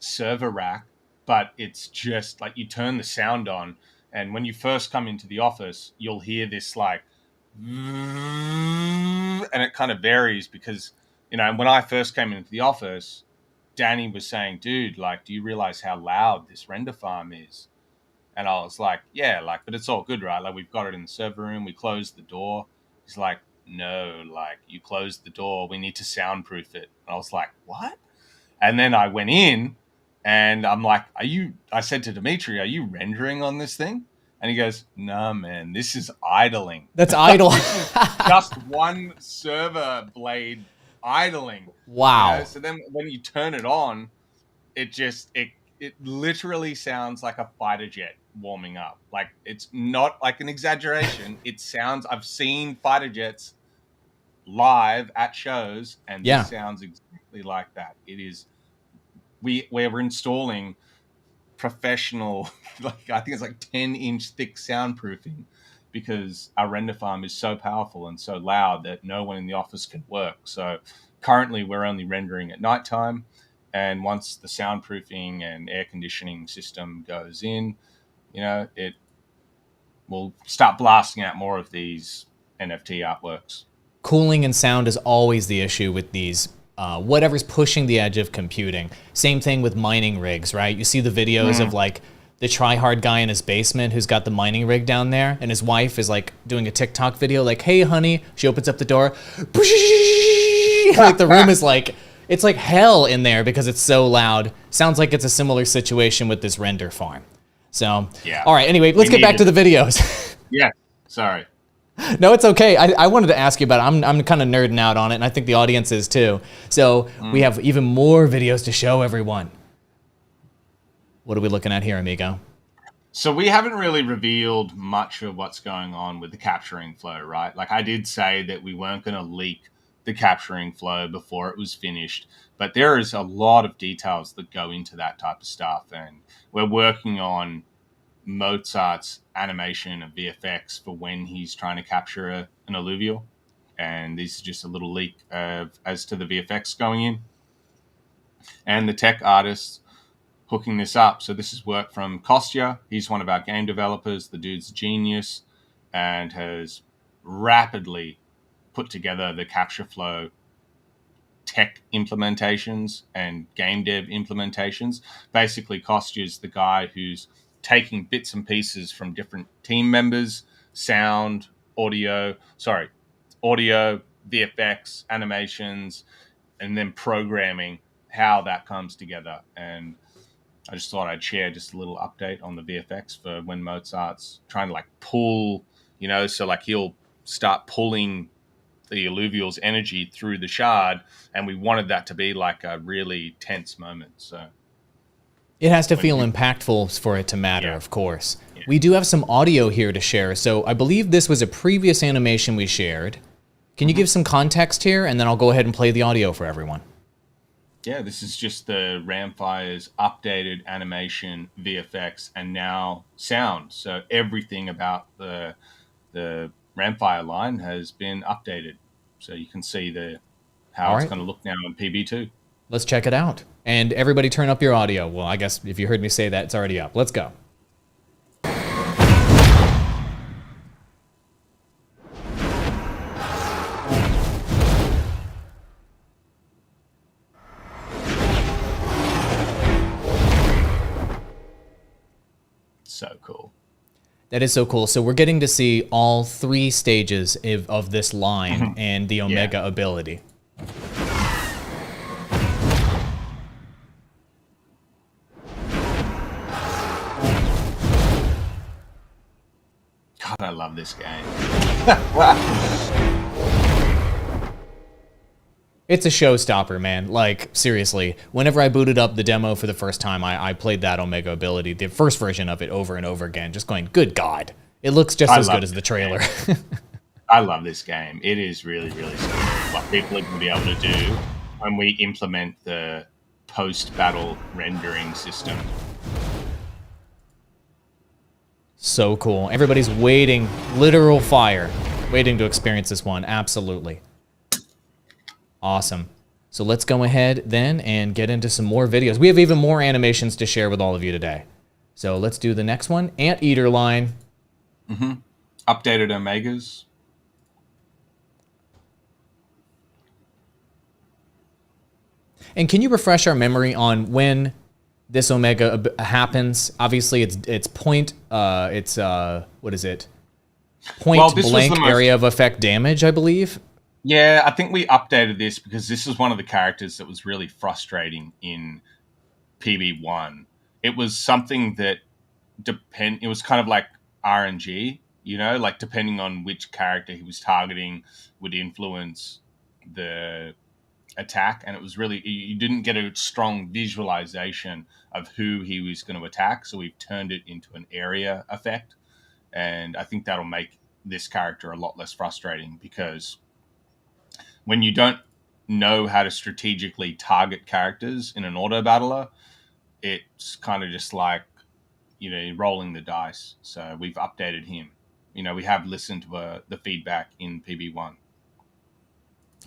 server rack, but it's just like you turn the sound on, and when you first come into the office, you'll hear this like, and it kind of varies because, when I first came into the office, Danny was saying, dude, do you realize how loud this render farm is? And I was like, yeah, but it's all good, right? We've got it in the server room. We closed the door. He's like, no, you closed the door. We need to soundproof it. And I was like, what? And then I went in and I'm like, I said to Dimitri, are you rendering on this thing? And he goes, no, man, this is idling. That's idle. Just one server blade idling. Wow. So then when you turn it on, it it literally sounds like a fighter jet warming up. Like, it's not like an exaggeration. It sounds, I've seen fighter jets live at shows, and Yeah. this sounds exactly like that. It is, we're installing professional, like, I think it's like 10-inch thick soundproofing, because our render farm is so powerful and so loud that no one in the office can work. So currently we're only rendering at nighttime, and once the soundproofing and air conditioning system goes in, it will start blasting out more of these NFT artworks. Cooling and sound is always the issue with these. Whatever's pushing the edge of computing. Same thing with mining rigs, right? You see the videos of like the try-hard guy in his basement who's got the mining rig down there, and his wife is like doing a TikTok video like, "Hey, honey." She opens up the door. Like the room is like, it's like hell in there because it's so loud. Sounds like it's a similar situation with this render farm. So, yeah. All right, anyway, let's get back to the videos. Yeah, sorry. No, it's okay. I wanted to ask you about it. I'm kind of nerding out on it, and I think the audience is too. So we have even more videos to show everyone. What are we looking at here, amigo? So we haven't really revealed much of what's going on with the capturing flow, right? Like, I did say that we weren't going to leak the capturing flow before it was finished, but there is a lot of details that go into that type of stuff, and we're working on Moz4rt's animation and VFX for when he's trying to capture an Illuvial, and this is just a little leak as to the VFX going in, and the tech artists hooking this up. So this is work from Kostya. He's one of our game developers. The dude's a genius and has rapidly put together the capture flow tech implementations and game dev implementations. Basically, Kostya's the guy who's taking bits and pieces from different team members, sound, audio, VFX, animations, and then programming how that comes together. And I just thought I'd share just a little update on the VFX for when Moz4rt's trying to like pull, so like he'll start pulling the Illuvial's energy through the shard, and we wanted that to be like a really tense moment. So it has to feel impactful for it to matter, of course. Yeah. We do have some audio here to share. So I believe this was a previous animation we shared. Can you give some context here, and then I'll go ahead and play the audio for everyone? Yeah, this is just the Ramfire's updated animation, VFX, and now sound. So everything about the Ramfire line has been updated. So you can see how it's going to look now in PB2. Let's check it out. And everybody turn up your audio. Well, I guess if you heard me say that, it's already up. Let's go. So cool. That is so cool. So we're getting to see all 3 stages of this line and the Omega ability. God, I love this game. It's a showstopper, man. Like, seriously. Whenever I booted up the demo for the first time, I played that Omega ability, the first version of it, over and over again, just going, good God. It looks just as good as the trailer. I love this game. It is really, really scary what people are going to be able to do when we implement the post-battle rendering system. So cool. Everybody's waiting, literal fire, waiting to experience this one. Absolutely. Awesome. So let's go ahead then and get into some more videos. We have even more animations to share with all of you today. So let's do the next one. Anteater line. Updated Omegas. And can you refresh our memory on when this Omega happens? Obviously, it's point. What is it? Point blank area of effect damage, I believe. Yeah, I think we updated this because this is one of the characters that was really frustrating in PB1. It was something that it was kind of like RNG, like depending on which character he was targeting would influence the attack, and it was really, you didn't get a strong visualization of who he was going to attack. So we've turned it into an area effect, and I think that'll make this character a lot less frustrating, because when you don't know how to strategically target characters in an auto battler, it's kind of just like, rolling the dice. So we've updated him. We have listened to the feedback in PB1.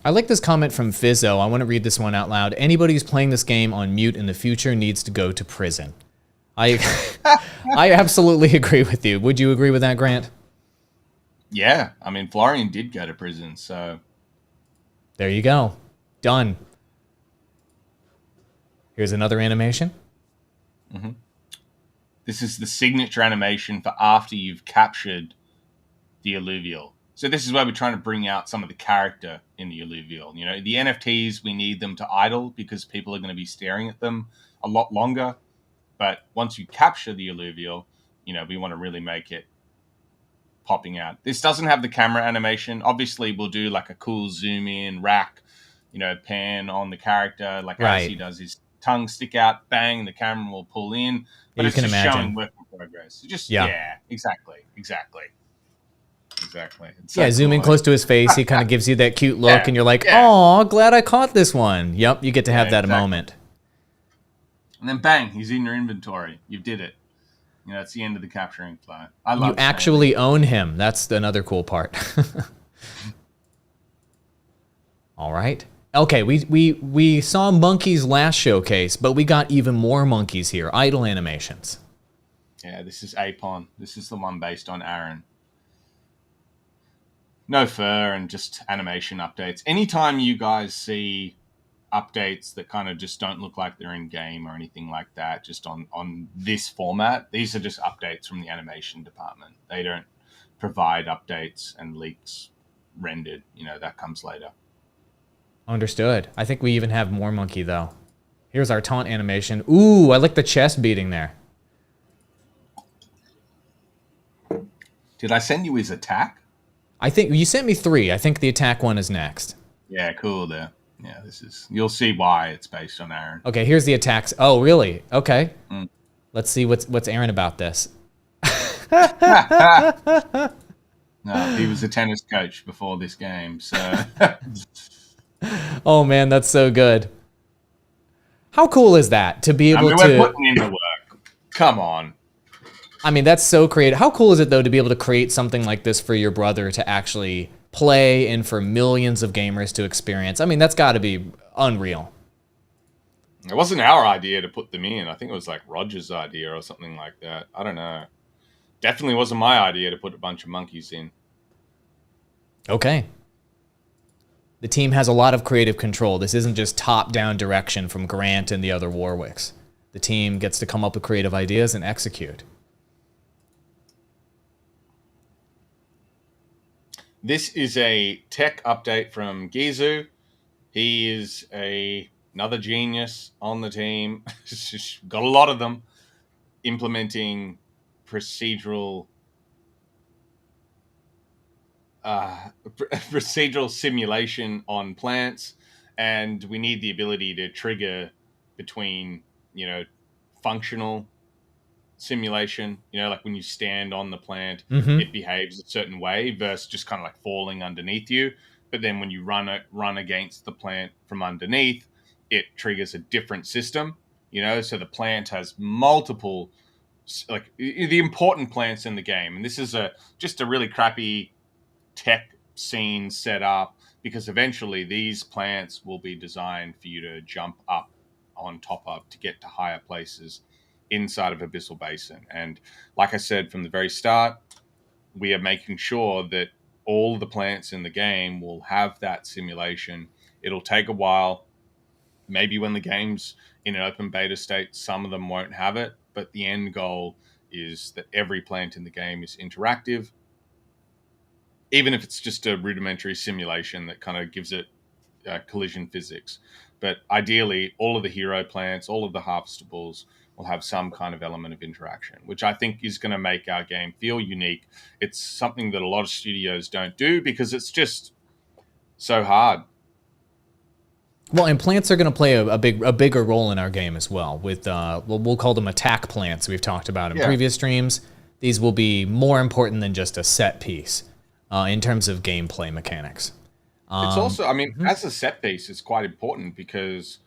I like this comment from Fizzo. I want to read this one out loud. Anybody who's playing this game on mute in the future needs to go to prison. I absolutely agree with you. Would you agree with that, Grant? Yeah, I mean, Florian did go to prison, so there you go. Done. Here's another animation. Mm-hmm. This is the signature animation for after you've captured the Illuvial. So this is where we're trying to bring out some of the character in the Illuvial. The NFTs, we need them to idle because people are going to be staring at them a lot longer. But once you capture the Illuvial, we want to really make it popping out. This doesn't have the camera animation. Obviously, we'll do like a cool zoom in, rack, pan on the character, like right. as he does his tongue stick out, bang, the camera will pull in. But you it's can just imagine. showing work in progress. Exactly. It's so zoom in close to his face. He kind of gives you that cute look, and you're like, "Oh, glad I caught this one." Yep, you get to have that moment. And then bang, he's in your inventory. You did it. It's the end of the capturing flow. I love. You actually own him. That's another cool part. All right. Okay, we saw monkeys last showcase, but we got even more monkeys here. Idle animations. Yeah, this is Apon. This is the one based on Aaron. No fur and just animation updates. Anytime you guys see updates that kind of just don't look like they're in game or anything like that, just on this format, these are just updates from the animation department. They don't provide updates and leaks rendered. That comes later. Understood. I think we even have more monkey though. Here's our taunt animation. Ooh, I like the chest beating there. Did I send you his attack? I think you sent me 3. I think the attack one is next. Yeah, cool there. Yeah, you'll see why it's based on Aaron. Okay, here's the attacks. Oh, really? Okay. Let's see what's Aaron about this. No, he was a tennis coach before this game, so. Oh man, that's so good. How cool is that to be able to? We're putting in the work. Come on. I mean, that's so creative. How cool is it though to be able to create something like this for your brother to actually play and for millions of gamers to experience? I mean, that's got to be unreal. It wasn't our idea to put them in. I think it was like Roger's idea or something like that. I don't know. Definitely wasn't my idea to put a bunch of monkeys in. Okay. The team has a lot of creative control. This isn't just top-down direction from Grant and the other Warwicks. The team gets to come up with creative ideas and execute. This is a tech update from Gizu. He is another genius on the team. Got a lot of them implementing procedural simulation on plants, and we need the ability to trigger between functional simulation, like when you stand on the plant, it behaves a certain way versus just kind of like falling underneath you. But then when you run against the plant from underneath, it triggers a different system, so the plant has multiple, like the important plants in the game. And this is just a really crappy tech scene set up, because eventually these plants will be designed for you to jump up on top of to get to higher places inside of Abyssal Basin. And like I said from the very start, we are making sure that all the plants in the game will have that simulation. It'll take a while. Maybe when the game's in an open beta state, some of them won't have it, but the end goal is that every plant in the game is interactive, even if it's just a rudimentary simulation that kind of gives it collision physics. But ideally, all of the hero plants, all of the harvestables will have some kind of element of interaction, which I think is going to make our game feel unique. It's something that a lot of studios don't do because it's just so hard. Well, and plants are going to play a bigger role in our game as well. With we'll call them attack plants. We've talked about in previous streams. These will be more important than just a set piece in terms of gameplay mechanics. It's also, I mean, as a set piece, it's quite important because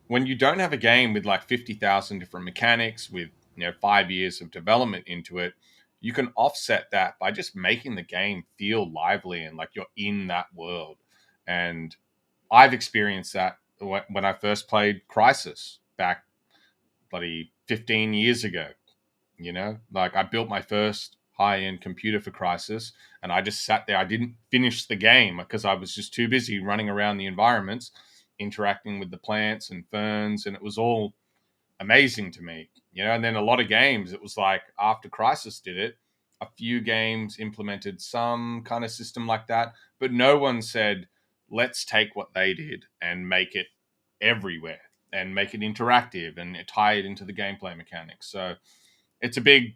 when you don't have a game with like 50,000 different mechanics with 5 years of development into it, you can offset that by just making the game feel lively and like you're in that world. And I've experienced that when I first played Crisis back bloody 15 years ago. Like I built my first high-end computer for Crisis, and I just sat there. I didn't finish the game because I was just too busy running around the environments, interacting with the plants and ferns, and it was all amazing to me. And then a lot of games, it was like after Crisis did it, a few games implemented some kind of system like that, but no one said, let's take what they did and make it everywhere and make it interactive and tie it into the gameplay mechanics. So it's a big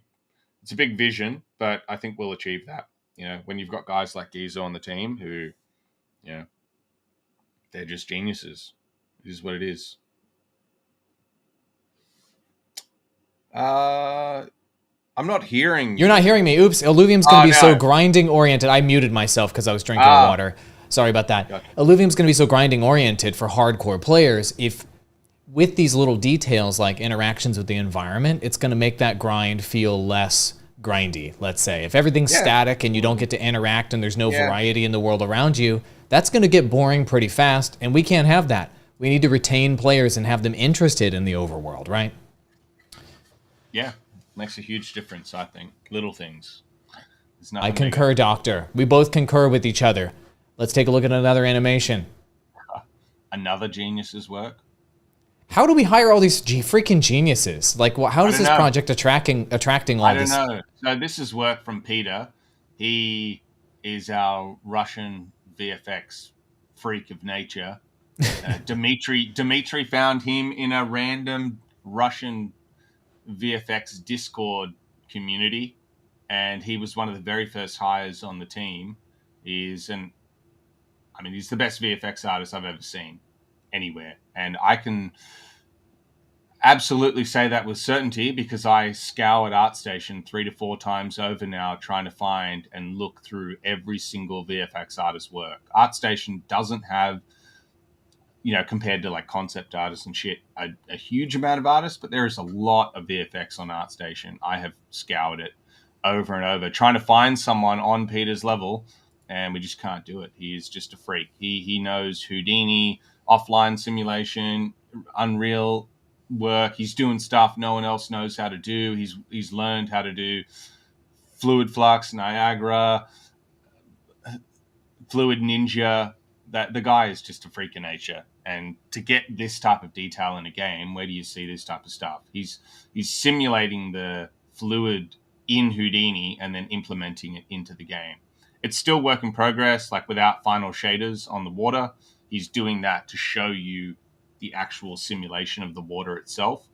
vision, but I think we'll achieve that. When you've got guys like Gizo on the team who, they're just geniuses. It is what it is. I'm not hearing. You're not hearing me. Oops. Illuvium's going to be so grinding oriented. I muted myself because I was drinking water. Sorry about that. Gotcha. Illuvium's going to be so grinding oriented for hardcore players. If with these little details like interactions with the environment, it's going to make that grind feel less grindy, let's say. If everything's static and you don't get to interact and there's no variety in the world around you, that's going to get boring pretty fast, and we can't have that. We need to retain players and have them interested in the overworld, right? Yeah, makes a huge difference, I think. Little things. I concur, Doctor. We both concur with each other. Let's take a look at another animation. Another genius's work? How do we hire all these freaking geniuses? Like, how is this project attracting all this? I don't know. So this is work from Peter. He is our Russian VFX freak of nature. Dmitry found him in a random Russian VFX Discord community, and he was one of the very first hires on the team. He's the best VFX artist I've ever seen anywhere, and I can absolutely say that with certainty because I scoured ArtStation 3 to 4 times over now trying to find and look through every single VFX artist's work. ArtStation doesn't have, compared to like concept artists and shit, a huge amount of artists, but there is a lot of VFX on ArtStation. I have scoured it over and over trying to find someone on Peter's level, and we just can't do it. He is just a freak. He knows Houdini, offline simulation, Unreal work. He's doing stuff no one else knows how to do. He's learned how to do Fluid Flux, Niagara, Fluid Ninja. That the guy is just a freak of nature. And to get this type of detail in a game, where do you see this type of stuff? He's simulating the fluid in Houdini and then implementing it into the game. It's still work in progress, like without final shaders on the water. He's doing that to show you the actual simulation of the water itself.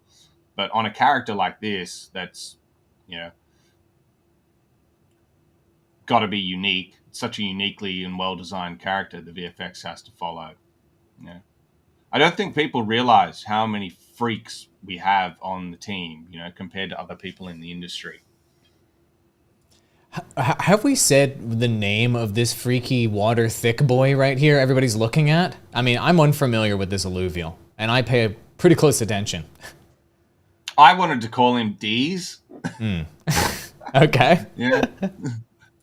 But on a character like this, that's, got to be unique. It's such a uniquely and well-designed character the VFX has to follow. I don't think people realize how many freaks we have on the team, compared to other people in the industry. Have we said the name of this freaky water thick boy right here everybody's looking at? I mean, I'm unfamiliar with this Illuvial, and I pay pretty close attention. I wanted to call him D's. Okay. Yeah.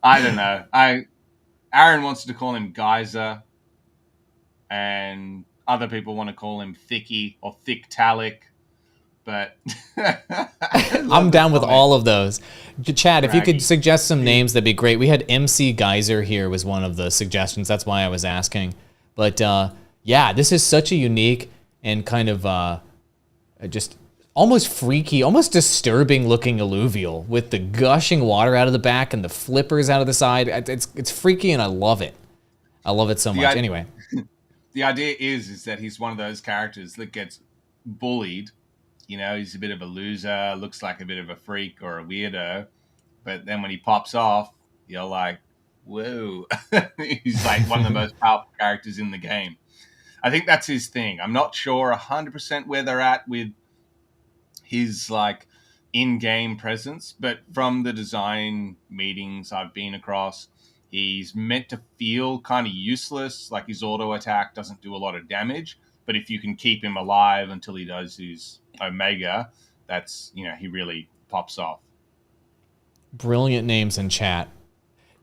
I don't know. Aaron wants to call him Geyser, and other people want to call him Thicky or Thicktalic. But I'm down with all of those. Chad, if you could suggest some names, that'd be great. We had MC Geyser here was one of the suggestions. That's why I was asking. But yeah, this is such a unique and kind of just almost freaky, almost disturbing looking Illuvial with the gushing water out of the back and the flippers out of the side. It's freaky and I love it. I love it so much. Anyway. The idea is that he's one of those characters that gets bullied. He's a bit of a loser, looks like a bit of a freak or a weirdo. But then when he pops off, you're like, whoa. He's like one of the most powerful characters in the game. I think that's his thing. I'm not sure 100% where they're at with his like in-game presence, but from the design meetings I've been across, he's meant to feel kind of useless, like his auto attack doesn't do a lot of damage, but if you can keep him alive until he does his Omega, that's, he really pops off. Brilliant names in chat.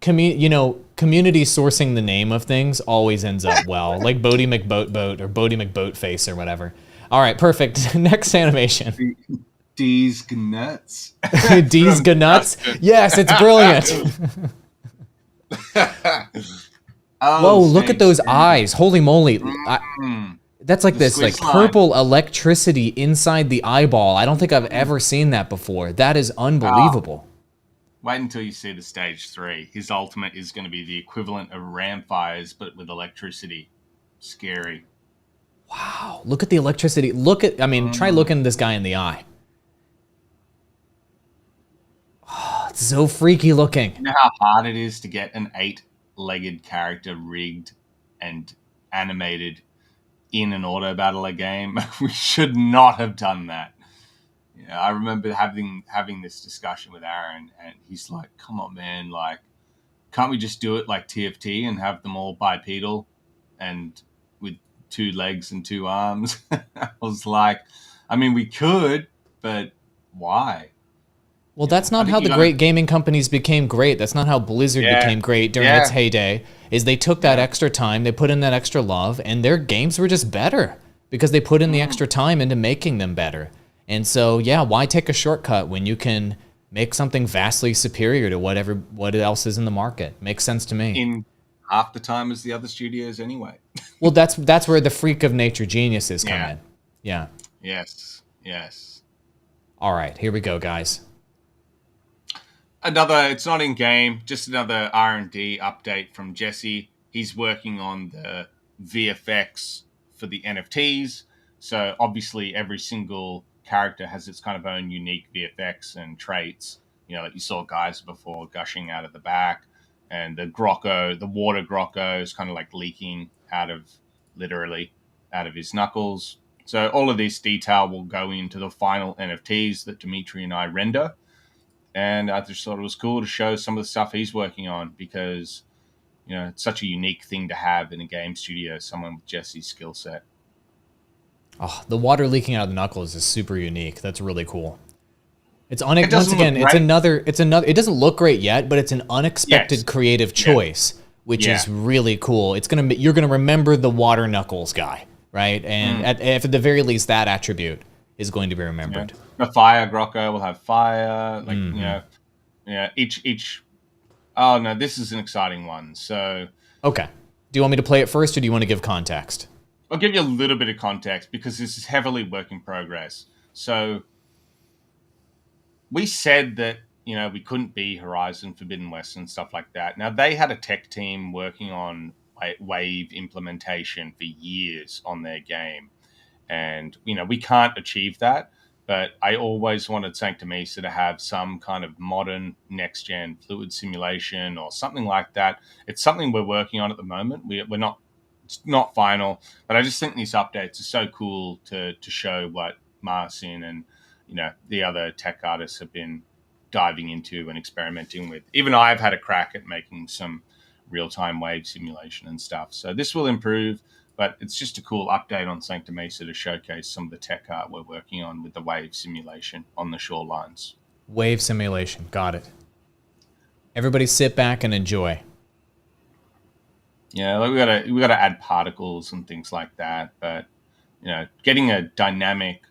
Community sourcing the name of things always ends up well, like Bodie McBoatboat or Bodie McBoatface or whatever. All right, perfect. Next animation. D's Gnuts. D's Gnuts? Yes, it's brilliant. Whoa, look at those eyes. Holy moly. That's like this like purple electricity inside the eyeball. I don't think I've ever seen that before. That is unbelievable. Wait until you see the stage 3. His ultimate is going to be the equivalent of Ramfires, but with electricity. Scary. Wow, look at the electricity. Try looking this guy in the eye. Oh, it's so freaky looking. You know how hard it is to get an 8-legged character rigged and animated in an auto battler game? We should not have done that. I remember having this discussion with Aaron, and he's like, "Come on, man! Like, can't we just do it like TFT and have them all bipedal and with 2 legs and 2 arms?" I was like, "I mean, we could, but why?" Well, that's not how the great gaming companies became great. That's not how Blizzard became great during its heyday. Is they took that extra time, they put in that extra love, and their games were just better because they put in the extra time into making them better. And so, why take a shortcut when you can make something vastly superior to what else is in the market? Makes sense to me. In half the time as the other studios anyway. Well, that's where the freak of nature geniuses come in. Yeah. Yes. All right, here we go, guys. It's not in game, just another R&D update from Jesse. He's working on the VFX for the NFTs. So obviously every single character has its kind of own unique VFX and traits. Like you saw guys before gushing out of the back, and the water Grocko is kind of like leaking literally out of his knuckles. So all of this detail will go into the final NFTs that Dimitri and I render. And I just thought it was cool to show some of the stuff he's working on because, it's such a unique thing to have in a game studio, someone with Jesse's skill set. Oh, the water leaking out of the knuckles is super unique. That's really cool. It doesn't look great yet, but it's an unexpected creative choice, which is really cool. You're gonna remember the water knuckles guy, right? And at the very least, that attribute is going to be remembered. The fire Grocko will have fire, each. Oh no, this is an exciting one. So okay, do you want me to play it first, or do you want to give context? I'll give you a little bit of context because this is heavily work in progress. So we said that, we couldn't be Horizon Forbidden West and stuff like that. Now, they had a tech team working on Wave implementation for years on their game. And, we can't achieve that. But I always wanted Sancta Mesa to have some kind of modern next-gen fluid simulation or something like that. It's something we're working on at the moment. It's not final, but I just think these updates are so cool to show what Marcin and the other tech artists have been diving into and experimenting with. Even I've had a crack at making some real-time wave simulation and stuff. So this will improve, but it's just a cool update on Sancta Mesa to showcase some of the tech art we're working on with the wave simulation on the shorelines. Wave simulation, got it. Everybody sit back and enjoy. Yeah, we gotta add particles and things like that. But getting a dynamic,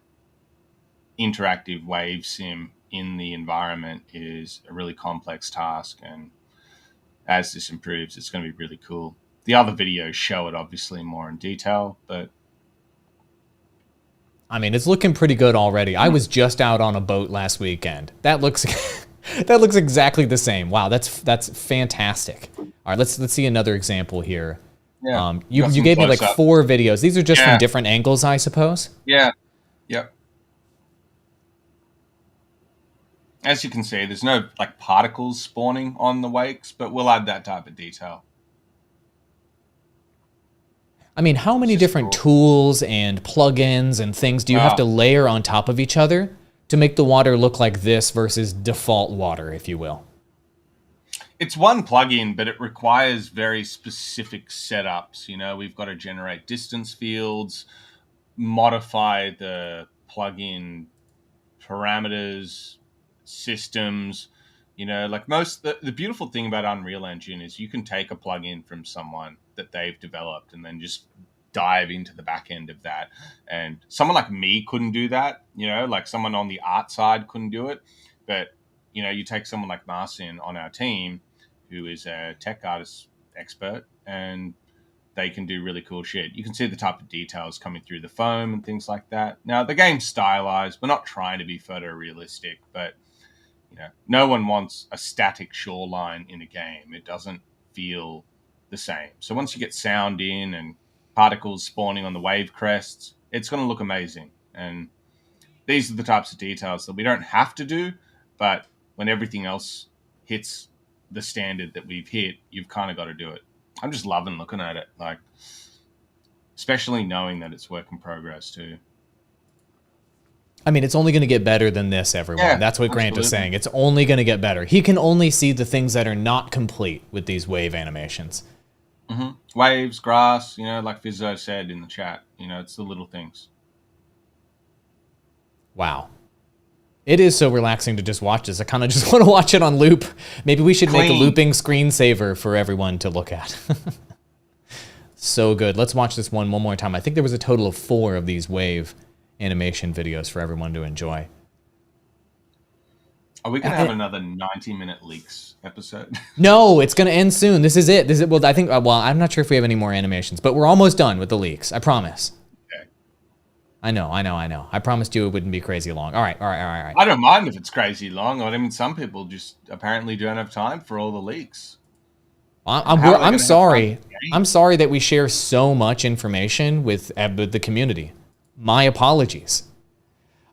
interactive wave sim in the environment is a really complex task. And as this improves, it's going to be really cool. The other videos show it obviously more in detail, but it's looking pretty good already. I was just out on a boat last weekend. That looks that looks exactly the same. Wow, that's fantastic. All right, let's see another example here. Yeah. You gave me like 4 videos. These are just from different angles, I suppose. Yeah. Yep. As you can see, there's no like particles spawning on the wakes, but we'll add that type of detail. I mean, how many different tools and plugins and things do you have to layer on top of each other to make the water look like this versus default water, if you will? It's one plugin, but it requires very specific setups. We've got to generate distance fields, modify the plugin parameters, systems. The beautiful thing about Unreal Engine is you can take a plugin from someone that they've developed and then just dive into the back end of that. And someone like me couldn't do that, like someone on the art side couldn't do it. But, you take someone like Marcin on our team, who is a tech artist expert, and they can do really cool shit. You can see the type of details coming through the foam and things like that. Now, the game's stylized. We're not trying to be photorealistic, but no one wants a static shoreline in a game. It doesn't feel the same. So once you get sound in and particles spawning on the wave crests, it's going to look amazing. And these are the types of details that we don't have to do, but when everything else hits the standard that we've hit, you've kind of got to do it. I'm just loving looking at it, like, especially knowing that it's work in progress too. I mean, it's only going to get better than this, everyone. Yeah, that's what Grant is saying. It's only going to get better. He can only see the things that are not complete with these wave animations. Mm-hmm. Waves, grass, like Fizzo said in the chat, it's the little things. Wow. It is so relaxing to just watch this. I kind of just want to watch it on loop. Maybe we should make a looping screensaver for everyone to look at. So good. Let's watch this one more time. I think there was a total of 4 of these wave animation videos for everyone to enjoy. Are we going to have another 90-minute leaks episode? No, it's going to end soon. This is it. Well, I think, I'm not sure if we have any more animations, but we're almost done with the leaks. I promise. Okay. I know. I promised you it wouldn't be crazy long. All right. I don't mind if it's crazy long. I mean, some people just apparently don't have time for all the leaks. I'm sorry. I'm sorry that we share so much information with the community. My apologies.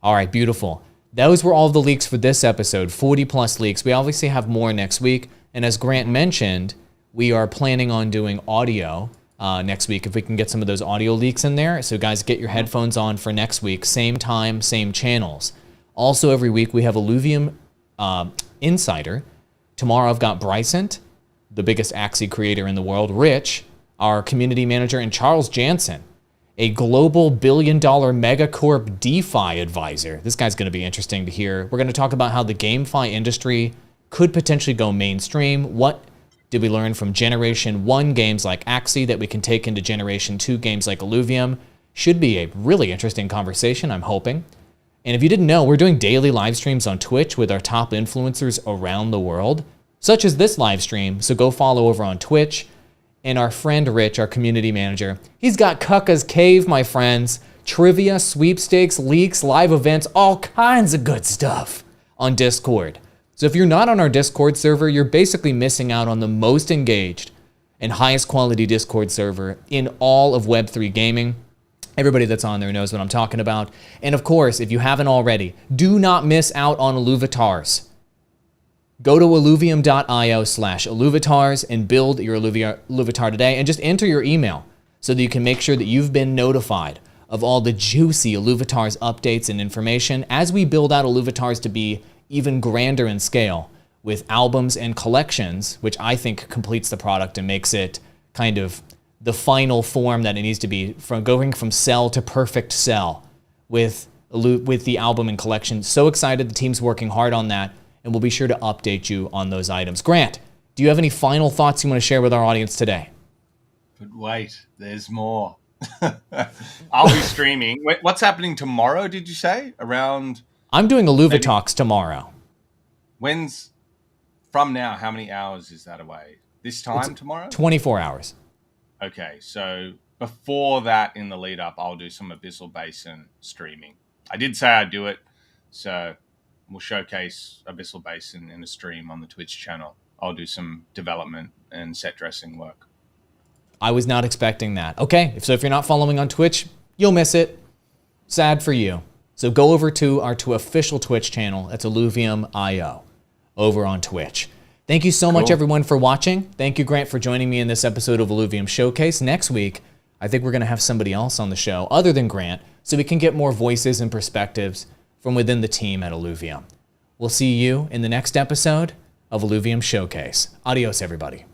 All right, beautiful. Those were all the leaks for this episode, 40 plus leaks. We obviously have more next week. And as Grant mentioned, we are planning on doing audio next week if we can get some of those audio leaks in there. So guys, get your headphones on for next week. Same time, same channels. Also every week we have Illuvium Insider. Tomorrow I've got Bryson, the biggest Axie creator in the world, Rich, our community manager, and Charles Jansen, a global billion-dollar megacorp DeFi advisor. This guy's going to be interesting to hear. We're going to talk about how the GameFi industry could potentially go mainstream. What did we learn from Generation 1 games like Axie that we can take into Generation 2 games like Illuvium? Should be a really interesting conversation, I'm hoping. And if you didn't know, we're doing daily live streams on Twitch with our top influencers around the world, such as this live stream. So go follow over on Twitch. And our friend Rich, our community manager, he's got Kuka's Cave, my friends. Trivia, sweepstakes, leaks, live events, all kinds of good stuff on Discord. So if you're not on our Discord server, you're basically missing out on the most engaged and highest quality Discord server in all of Web3 gaming. Everybody that's on there knows what I'm talking about. And of course, if you haven't already, do not miss out on Illuvitars. Go to illuvium.io/Illuvitars and build your Illuvitar today, and just enter your email so that you can make sure that you've been notified of all the juicy Illuvitars updates and information as we build out Illuvitars to be even grander in scale with albums and collections, which I think completes the product and makes it kind of the final form that it needs to be, from going from cell to perfect cell with the album and collection. So excited. The team's working hard on that, and we'll be sure to update you on those items. Grant, do you have any final thoughts you want to share with our audience today? But wait, there's more. I'll be streaming. Wait, what's happening tomorrow, did you say? Around... I'm doing Illuvitars tomorrow. When's... From now, how many hours is that away? This time tomorrow? 24 hours. Okay, so before that, in the lead up, I'll do some Abyssal Basin streaming. I did say I'd do it, so we'll showcase Abyssal Basin in a stream on the Twitch channel. I'll do some development and set dressing work. I was not expecting that. Okay, so if you're not following on Twitch, you'll miss it. Sad for you. So go over to our official Twitch channel. That's Illuvium.io over on Twitch. Thank you so much, everyone, for watching. Thank you, Grant, for joining me in this episode of Illuvium Showcase. Next week, I think we're going to have somebody else on the show other than Grant so we can get more voices and perspectives from within the team at Illuvium. We'll see you in the next episode of Illuvium Showcase. Adios, everybody.